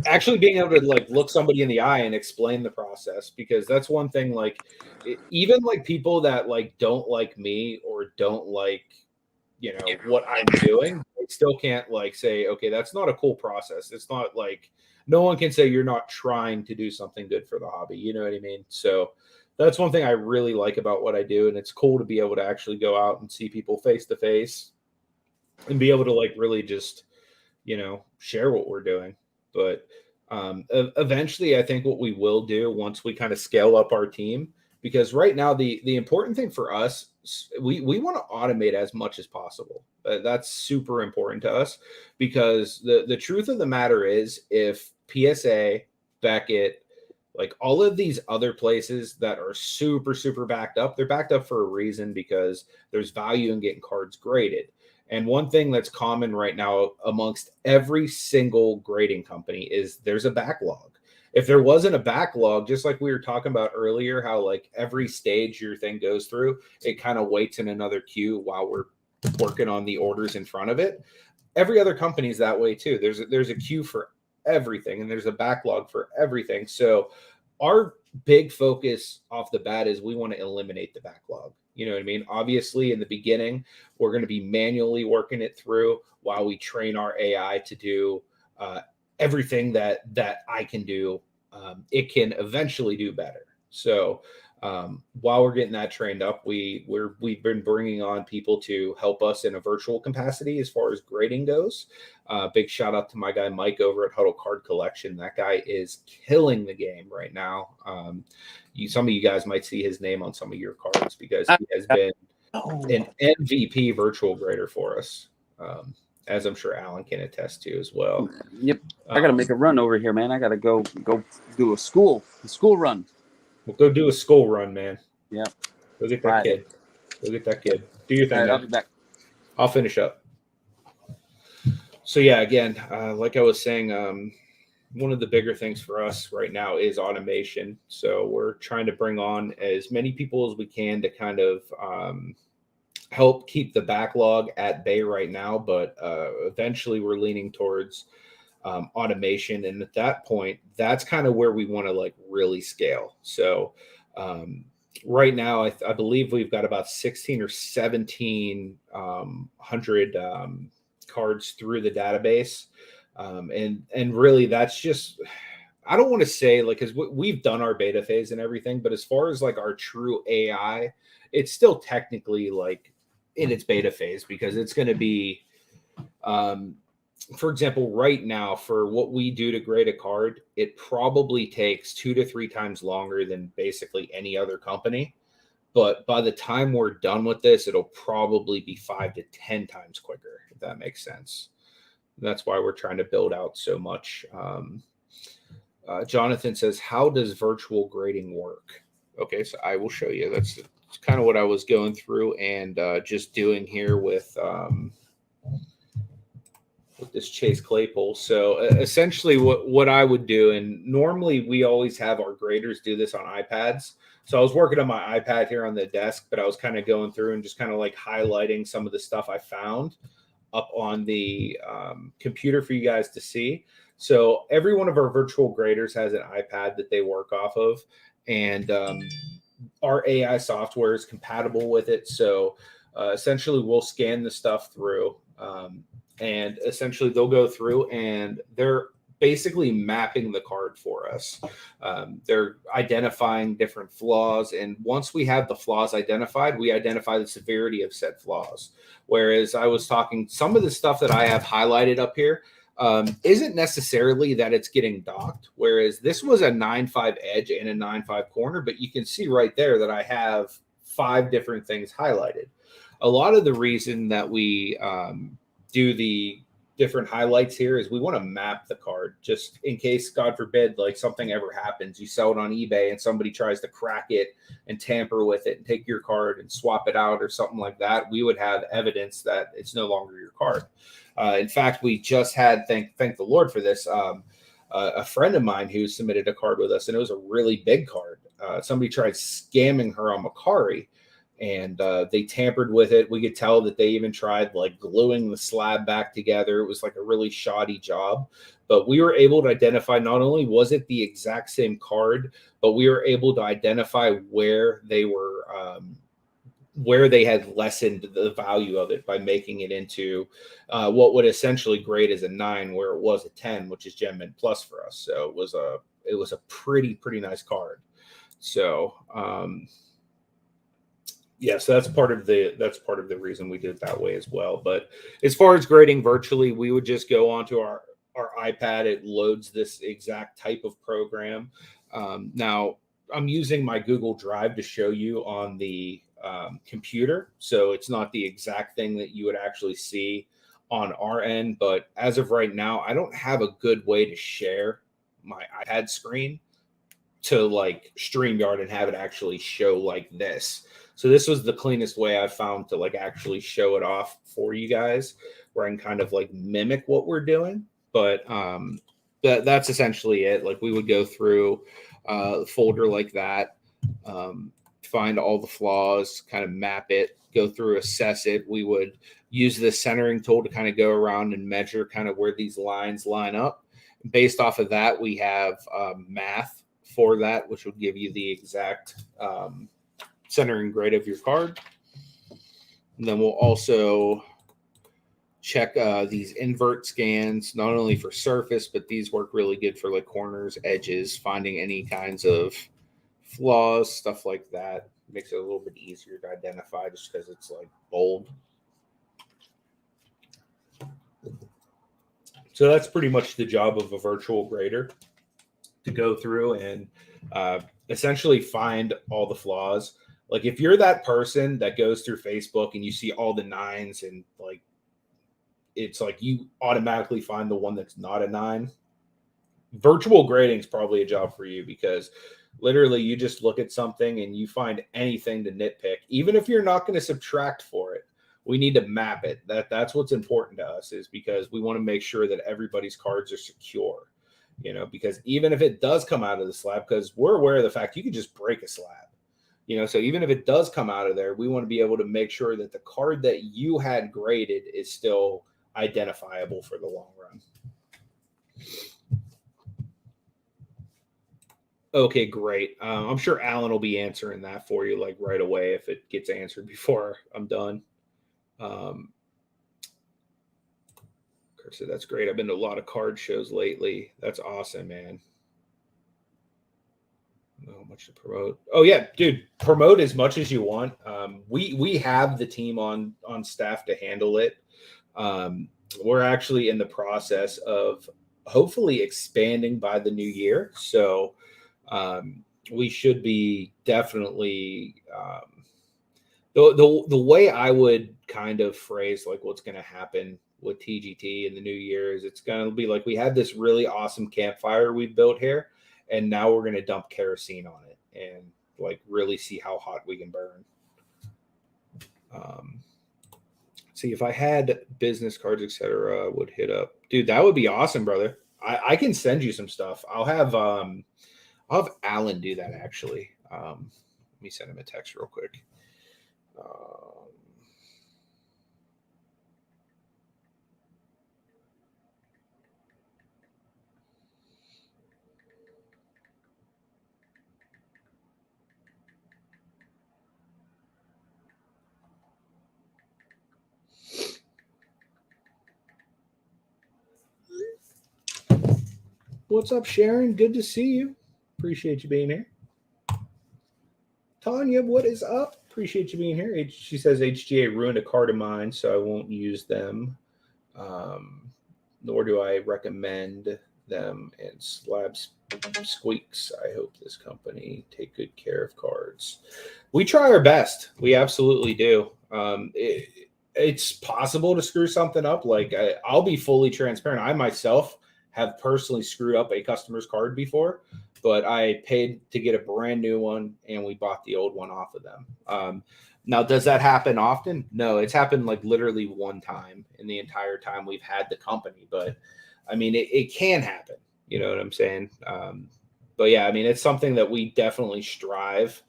actually being able to like look somebody in the eye and explain the process, because that's one thing, like even like people that like don't like me or don't like, you know, what I'm doing, they still can't like say, okay, that's not a cool process. It's not like, no one can say you're not trying to do something good for the hobby. You know what I mean? So that's one thing I really like about what I do. And it's cool to be able to actually go out and see people face to face and be able to like really just, you know, share what we're doing. But eventually, I think what we will do once we kind of scale up our team, because right now the important thing for us, we want to automate as much as possible. That's super important to us, because the truth of the matter is, if PSA, Beckett, like all of these other places that are super backed up, they're backed up for a reason, because there's value in getting cards graded. And one thing that's common right now amongst every single grading company is there's a backlog. If there wasn't a backlog, just like we were talking about earlier, how like every stage your thing goes through, it kind of waits in another queue while we're working on the orders in front of it. Every other company is that way too. There's a queue for everything, and there's a backlog for everything. So our big focus off the bat is we want to eliminate the backlog. You know what I mean? Obviously, in the beginning, we're going to be manually working it through while we train our AI to do everything that I can do. It can eventually do better. So while we're getting that trained up, we've been bringing on people to help us in a virtual capacity as far as grading goes. Big shout out to my guy Mike over at Huddle Card Collection. That guy is killing the game right now. Some of you guys might see his name on some of your cards, because he has been an MVP virtual grader for us, as I'm sure Alan can attest to as well. Yep, I got to make a run over here, man. I got to go do a school run. We'll go do a school run, man. Yeah, go get that kid. Go get that kid. Do your thing. All right, man. I'll be back. I'll finish up. So yeah, again, like I was saying, one of the bigger things for us right now is automation. So we're trying to bring on as many people as we can to kind of help keep the backlog at bay right now. But eventually we're leaning towards automation. And at that point, that's kind of where we want to like really scale. So right now, I believe we've got about 16 or 1700 cards through the database. And really that's just, I don't want to say like, because we've done our beta phase and everything, but as far as like our true AI, it's still technically like in its beta phase, because it's going to be, for example, right now for what we do to grade a card, it probably takes 2 to 3 times longer than basically any other company. But by the time we're done with this, it'll probably be 5 to 10 times quicker, if that makes sense. That's why we're trying to build out so much. Jonathan says, how does virtual grading work? Okay, so I will show you. That's kind of what I was going through and just doing here with this Chase Claypool. So essentially what I would do, and normally we always have our graders do this on iPads. So I was working on my iPad here on the desk, but I was kind of going through and just kind of like highlighting some of the stuff I found up on the computer for you guys to see. So every one of our virtual graders has an iPad that they work off of, and our AI software is compatible with it. So essentially we'll scan the stuff through, and essentially they'll go through and they're basically mapping the card for us. They're identifying different flaws. And once we have the flaws identified, we identify the severity of said flaws. Whereas I was talking, some of the stuff that I have highlighted up here isn't necessarily that it's getting docked. Whereas this was a 9.5 edge and a 9.5 corner, but you can see right there that I have 5 different things highlighted. A lot of the reason that we do the different highlights here is we want to map the card, just in case, God forbid, like something ever happens. You sell it on eBay and somebody tries to crack it and tamper with it and take your card and swap it out or something like that. We would have evidence that it's no longer your card. In fact, we just had, thank the Lord for this, a friend of mine who submitted a card with us, and it was a really big card. Somebody tried scamming her on Macari, and they tampered with it. We could tell that they even tried like gluing the slab back together. It was like a really shoddy job, but we were able to identify, not only was it the exact same card, but we were able to identify where they were, where they had lessened the value of it by making it into what would essentially grade as a 9, where it was a 10, which is Gem Mint Plus for us. So it was a pretty nice card. So yeah, so that's part of the reason we did it that way as well. But as far as grading virtually, we would just go onto our iPad. It loads this exact type of program. Now I'm using my Google Drive to show you on the computer, so it's not the exact thing that you would actually see on our end. But as of right now, I don't have a good way to share my iPad screen to like StreamYard and have it actually show like this. So this was the cleanest way I found to like actually show it off for you guys, where I can kind of like mimic what we're doing. But that's essentially it. Like we would go through a folder like that, find all the flaws, kind of map it, go through, assess it. We would use the centering tool to kind of go around and measure kind of where these lines line up. Based off of that, we have math for that, which would give you the exact centering grade of your card. And then we'll also check these invert scans, not only for surface, but these work really good for like corners, edges, finding any kinds of flaws, stuff like that. Makes it a little bit easier to identify just because it's like bold. So that's pretty much the job of a virtual grader, to go through and essentially find all the flaws. Like if you're that person that goes through Facebook and you see all the 9s and like it's like you automatically find the one that's not a 9, virtual grading is probably a job for you, because literally you just look at something and you find anything to nitpick. Even if you're not going to subtract for it, we need to map it. That's what's important to us, is because we want to make sure that everybody's cards are secure. You know, because even if it does come out of the slab, because we're aware of the fact you can just break a slab, you know, so even if it does come out of there, we want to be able to make sure that the card that you had graded is still identifiable for the long run. Okay, great. I'm sure Alan will be answering that for you like right away if it gets answered before I'm done. So that's great. I've been to a lot of card shows lately. That's awesome, man. Not much to promote. Oh yeah, dude, promote as much as you want. We have the team on staff to handle it. We're actually in the process of hopefully expanding by the new year. So we should be definitely the way I would kind of phrase like what's going to happen with TGT in the new year is it's going to be like we have this really awesome campfire we built here, and now we're going to dump kerosene on it and like really see how hot we can burn. See, if I had business cards, etc., I would hit up, dude. That would be awesome, brother. I can send you some stuff. I'll have Alan do that actually. Let me send him a text real quick. What's up, Sharon? Good to see you. Appreciate you being here. Tanya, what is up? Appreciate you being here. She says HGA ruined a card of mine, so I won't use them. Nor do I recommend them. And Slabs Squeaks. I hope this company take good care of cards. We try our best. We absolutely do. It's possible to screw something up. Like I'll be fully transparent. I myself have personally screwed up a customer's card before, but I paid to get a brand new one and we bought the old one off of them. Now, does that happen often? No, it's happened like literally one time in the entire time we've had the company, but I mean, it can happen, you know what I'm saying? But yeah, I mean, it's something that we definitely strive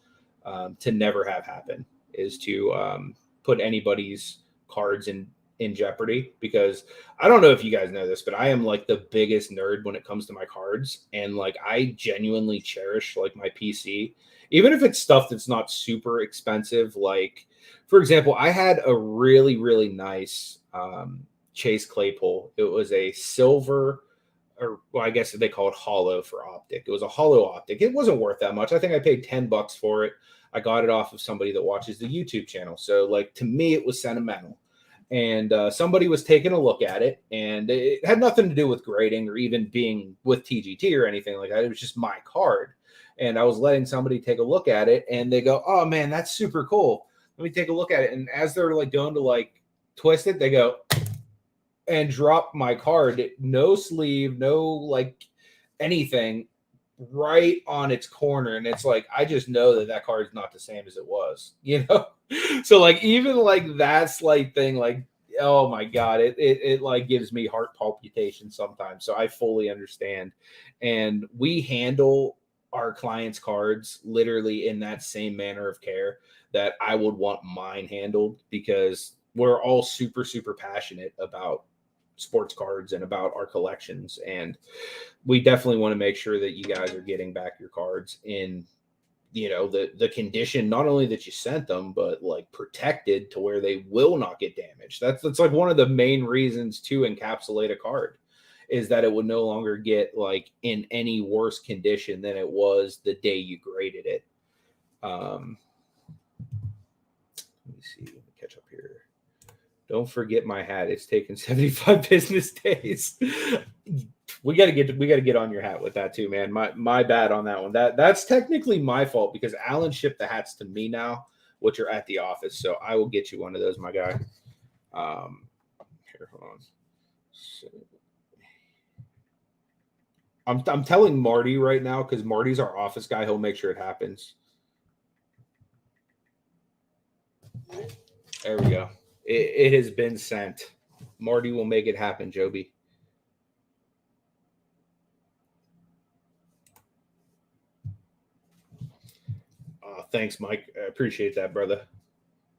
to never have happen. is to put anybody's cards in jeopardy, because I don't know if you guys know this, but I am like the biggest nerd when it comes to my cards, and like I genuinely cherish like my PC, even if it's stuff that's not super expensive. Like for example, I had a really nice Chase Claypool. It was a silver, or well, I guess they call it hollow for optic. It was a hollow optic. It wasn't worth that much. I think I paid $10 for it. I got it off of somebody that watches the YouTube channel. So like to me, it was sentimental. And somebody was taking a look at it, and it had nothing to do with grading or even being with TGT or anything like that. It was just my card. And I was letting somebody take a look at it, and they go, "Oh man, that's super cool. Let me take a look at it." And as they're like going to like twist it, they go and drop my card. No sleeve, no like anything, right on its corner. And it's like, I just know that that card is not the same as it was, you know? So like, even like that slight thing, like, oh my God, it like gives me heart palpitations sometimes. So I fully understand. And we handle our clients' cards literally in that same manner of care that I would want mine handled, because we're all super passionate about sports cards and about our collections. And we definitely want to make sure that you guys are getting back your cards in, you know, the condition, not only that you sent them, but like protected to where they will not get damaged. That's like one of the main reasons to encapsulate a card, is that it would no longer get like in any worse condition than it was the day you graded it. Let me see. Let me catch up here. Don't forget my hat. It's taken 75 business days. We got to get on your hat with that too, man. My bad on that one. That's technically my fault, because Alan shipped the hats to me now, which are at the office. So I will get you one of those, my guy. Here, hold on. So, I'm telling Marty right now, because Marty's our office guy. He'll make sure it happens. There we go. It has been sent. Marty will make it happen, Joby. Thanks, Mike. I appreciate that, brother.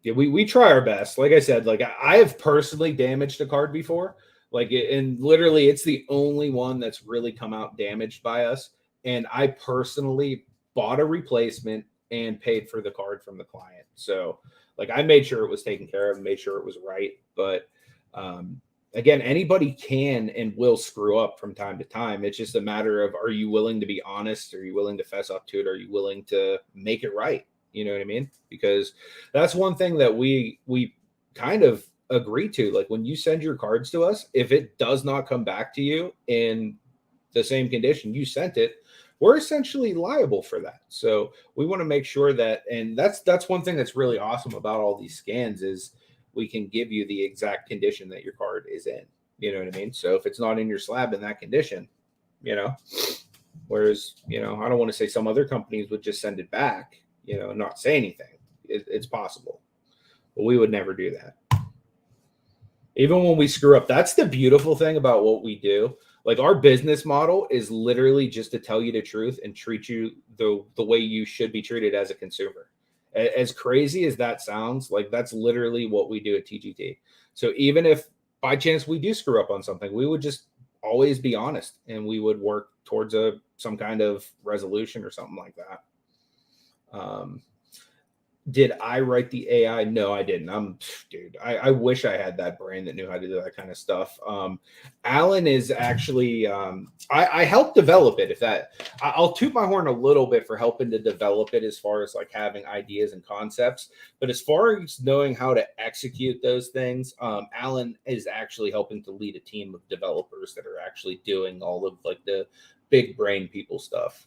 Yeah, we try our best. Like I said, like I have personally damaged a card before. Like, and literally, it's the only one that's really come out damaged by us. And I personally bought a replacement and paid for the card from the client. So, like, I made sure it was taken care of and made sure it was right. But again, anybody can and will screw up from time to time. It's just a matter of, are you willing to be honest? Are you willing to fess up to it? Are you willing to make it right? You know what I mean? Because that's one thing that we kind of agree to. Like, when you send your cards to us, if it does not come back to you in the same condition you sent it, we're essentially liable for that. So we want to make sure that, and that's one thing that's really awesome about all these scans, is we can give you the exact condition that your card is in. You know what I mean? So if it's not in your slab in that condition, you know, whereas, you know, I don't want to say some other companies would just send it back, you know, and not say anything. It's possible, but we would never do that. Even when we screw up, that's the beautiful thing about what we do. Like, our business model is literally just to tell you the truth and treat you the way you should be treated as a consumer. As crazy as that sounds, like, that's literally what we do at TGT. So even if by chance we do screw up on something, we would just always be honest, and we would work towards some kind of resolution or something like that. Did I write the AI? No, I didn't. Dude, I wish I had that brain that knew how to do that kind of stuff. Alan is actually, I helped develop it. I'll toot my horn a little bit for helping to develop it, as far as like having ideas and concepts. But as far as knowing how to execute those things, Alan is actually helping to lead a team of developers that are actually doing all of like the big brain people stuff.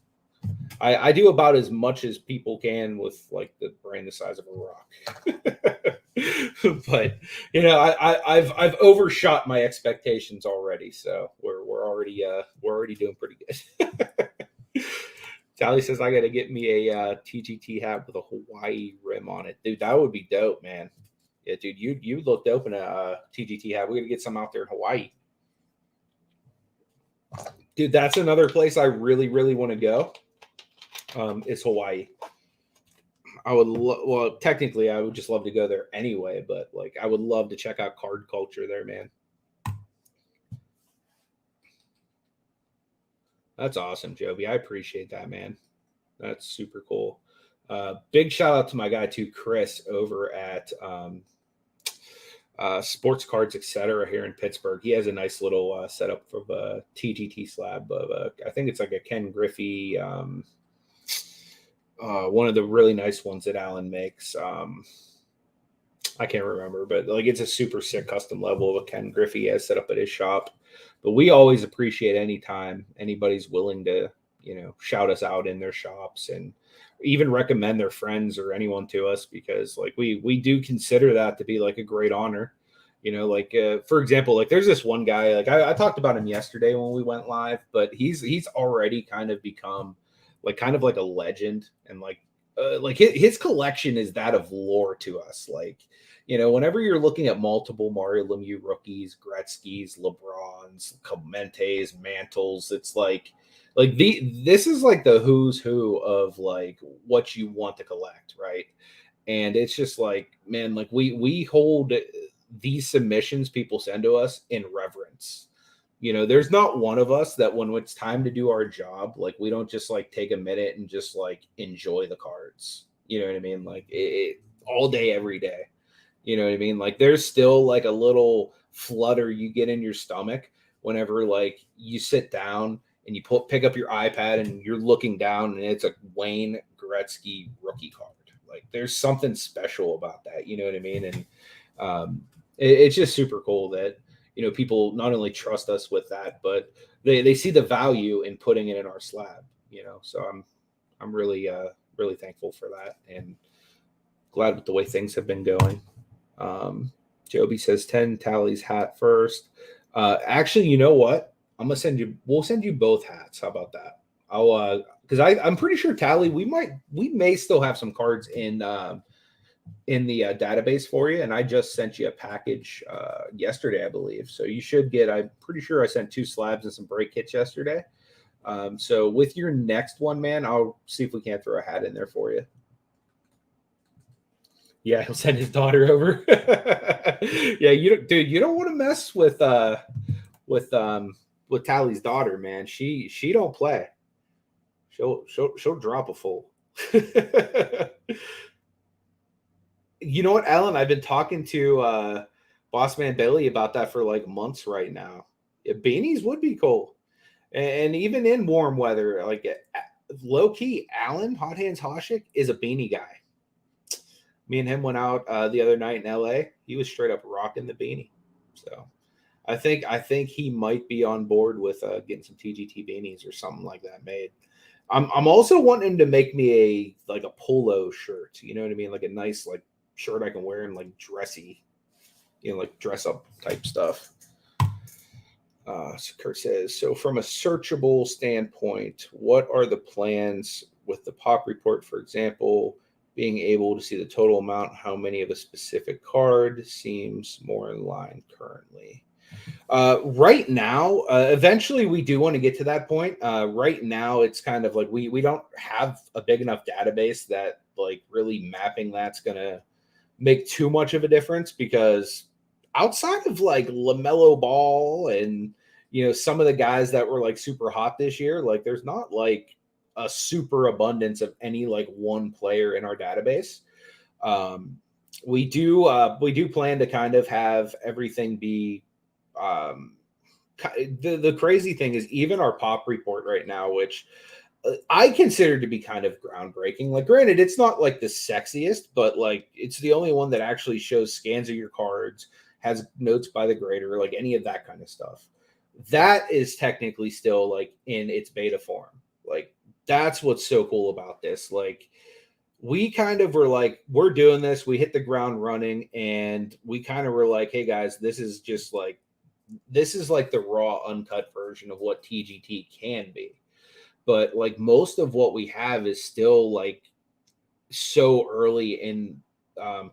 I do about as much as people can with like the brain the size of a rock. But you know, I've overshot my expectations already, so we're already doing pretty good. Tally says I got to get me a TGT hat with a Hawaii rim on it, dude. That would be dope, man. Yeah, dude, you look dope in a TGT hat. We're gonna get some out there in Hawaii, dude. That's another place I really want to go. Is Hawaii. well, technically I would just love to go there anyway, but like I would love to check out card culture there, man. That's awesome, Joby. I appreciate that, man. That's super cool. Big shout out to my guy too, Chris, over at Sports Cards Etc. here in Pittsburgh. He has a nice little setup of a TGT slab of I think it's like a Ken Griffey, one of the really nice ones that Alan makes. I can't remember, but like it's a super sick custom level of a Ken Griffey has set up at his shop. But we always appreciate any time anybody's willing to, shout us out in their shops and even recommend their friends or anyone to us, because like we do consider that to be like a great honor. For example, like there's this one guy, like I talked about him yesterday when we went live, but he's already kind of become like kind of like a legend, and like his collection is that of lore to us. Like, whenever you're looking at multiple Mario Lemieux rookies, Gretzky's, LeBron's, Clementes, Mantles, it's like this is like the who's who of like what you want to collect, right? And it's just like, man, like we hold these submissions people send to us in reverence. There's not one of us that when it's time to do our job, like we don't just like take a minute and just like enjoy the cards. You know what I mean? Like it all day, every day. You know what I mean? Like there's still like a little flutter you get in your stomach whenever like you sit down and you pick up your iPad and you're looking down and it's a Wayne Gretzky rookie card. Like there's something special about that. You know what I mean? And it's just super cool that people not only trust us with that, but they see the value in putting it in our slab. So I'm really really thankful for that and glad with the way things have been going. Joby says 10 Tally's hat first. Actually, you know what? We'll send you both hats. How about that? I'll because I'm pretty sure Tally, we may still have some cards in the database for you, and I just sent you a package yesterday, I believe. So you should get. I'm pretty sure I sent 2 slabs and some break kits yesterday. So with your next one, man, I'll see if we can't throw a hat in there for you. Yeah, he'll send his daughter over. Yeah, you don't want to mess with Tally's daughter, man. She don't play. She'll drop a full. You know what, Alan? I've been talking to Boss Man Billy about that for like months right now. Yeah, beanies would be cool, and even in warm weather, like low key, Alan Hot Hands Hoshik is a beanie guy. Me and him went out the other night in LA. He was straight up rocking the beanie. So I think he might be on board with getting some TGT beanies or something like that made. I'm also wanting him to make me a polo shirt. You know what I mean? Like a nice like shirt I can wear in like dressy, like dress up type stuff. So Kurt says, so from a searchable standpoint, what are the plans with the pop report, for example? Being able to see the total amount, how many of a specific card seems more in line currently. Right now, eventually we do want to get to that point. Right now, it's kind of like we don't have a big enough database that like really mapping that's going to make too much of a difference, because outside of like LaMelo Ball and, some of the guys that were like super hot this year, like there's not like a super abundance of any like one player in our database. We do plan to kind of have everything be the crazy thing is even our pop report right now, which I consider to be kind of groundbreaking. Like, granted, it's not like the sexiest, but like it's the only one that actually shows scans of your cards, has notes by the grader, like any of that kind of stuff. That is technically still like in its beta form. Like that's what's so cool about this. Like we kind of were like, we're doing this, we hit the ground running, and we kind of were like, hey guys, this is like the raw uncut version of what TGT can be. But like most of what we have is still like so early in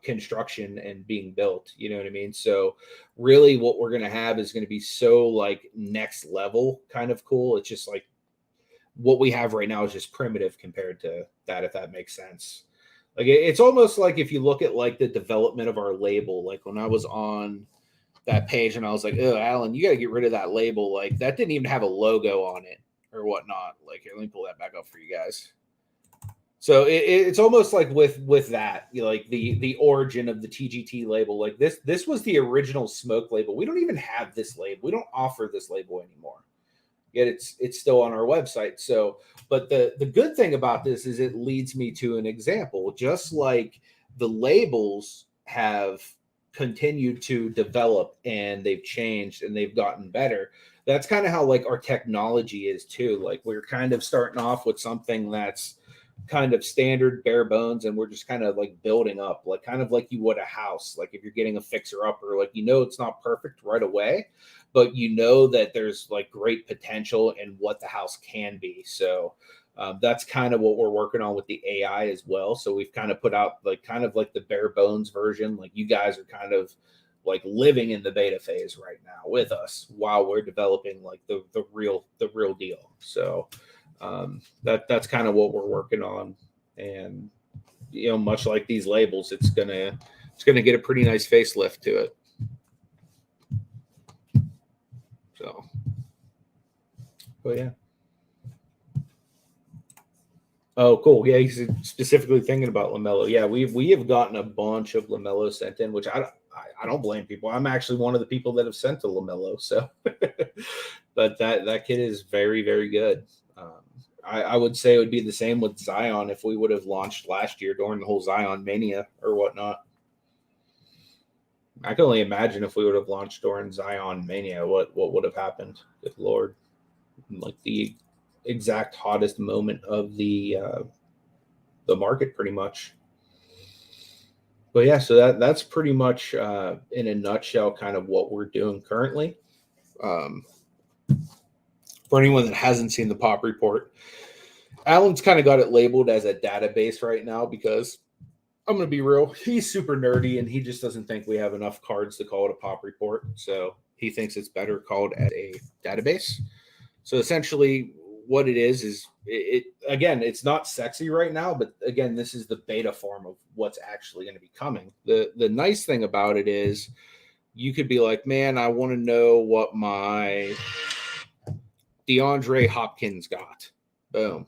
construction and being built, you know what I mean? So really what we're going to have is going to be so like next level kind of cool. It's just like what we have right now is just primitive compared to that, if that makes sense. Like it's almost like if you look at like the development of our label, like when I was on that page and I was like, oh, Alan, you got to get rid of that label. Like that didn't even have a logo on it or whatnot. Like, here, let me pull that back up for you guys. So it's almost like with that, you know, like the origin of the TGT label. Like this was the original smoke label. We don't even have this label. We don't offer this label anymore. Yet it's still on our website. So, but the good thing about this is it leads me to an example. Just like the labels have continued to develop and they've changed and they've gotten better. That's kind of how like our technology is too. Like we're kind of starting off with something that's kind of standard bare bones, and we're just kind of like building up, like kind of like you would a house. Like if you're getting a fixer upper, like you know it's not perfect right away, but you know that there's like great potential in what the house can be. So that's kind of what we're working on with the AI as well. So we've kind of put out like kind of like the bare bones version. Like you guys are kind of like living in the beta phase right now with us while we're developing like the real deal. So that's kind of what we're working on. And you know, much like these labels, it's gonna get a pretty nice facelift to it. So, but yeah. Oh, cool. Yeah, he's specifically thinking about LaMelo. Yeah, we have gotten a bunch of LaMelo sent in, which I don't blame people. I'm actually one of the people that have sent to LaMelo. So, but that kid is very, very good. I would say it would be the same with Zion if we would have launched last year during the whole Zion mania or whatnot. I can only imagine if we would have launched during Zion mania, what would have happened. Good Lord. Like the exact hottest moment of the market pretty much. But yeah, so that's pretty much in a nutshell kind of what we're doing currently. For anyone that hasn't seen the pop report, Alan's kind of got it labeled as a database right now because I'm going to be real, he's super nerdy and he just doesn't think we have enough cards to call it a pop report. So he thinks it's better called as a database. So essentially what it is it again, it's not sexy right now, but again, this is the beta form of what's actually going to be coming. The nice thing about it is you could be like, man, I want to know what my DeAndre Hopkins got. Boom.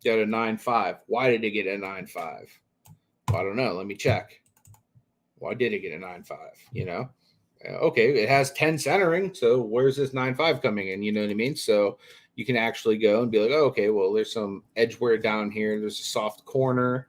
Got a 9.5. Why did it get a 9.5? I don't know. Let me check. Why did it get a 9.5? You know? Okay, it has 10 centering. So where's this 9.5 coming in? You know what I mean? So you can actually go and be like, oh, okay, well, there's some edge wear down here. There's a soft corner.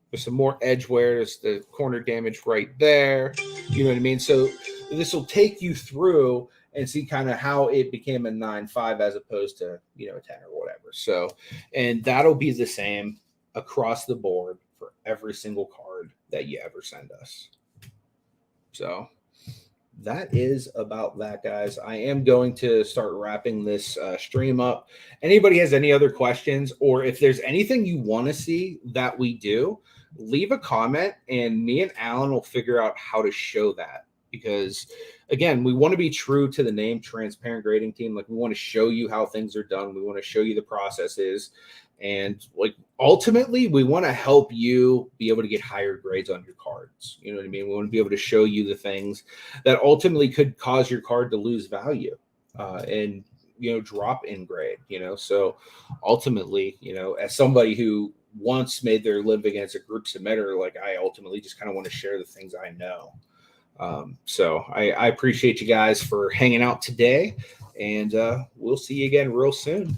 There's some more edge wear. There's the corner damage right there. You know what I mean? So this will take you through and see kind of how it became a 9.5 as opposed to, you know, a 10 or whatever. So, and that'll be the same across the board for every single card that you ever send us. So that is about that, guys. I am going to start wrapping this stream up. Anybody has any other questions, or if there's anything you want to see that we do, leave a comment and me and Alan will figure out how to show that. Because again, we want to be true to the name Transparent Grading Team. Like we want to show you how things are done. We want to show you the processes. And like ultimately, we want to help you be able to get higher grades on your cards. You know what I mean? We want to be able to show you the things that ultimately could cause your card to lose value and, you know, drop in grade, you know? So ultimately, you know, as somebody who once made their living as a group submitter, like I ultimately just kind of want to share the things I know. So I appreciate you guys for hanging out today, and we'll see you again real soon.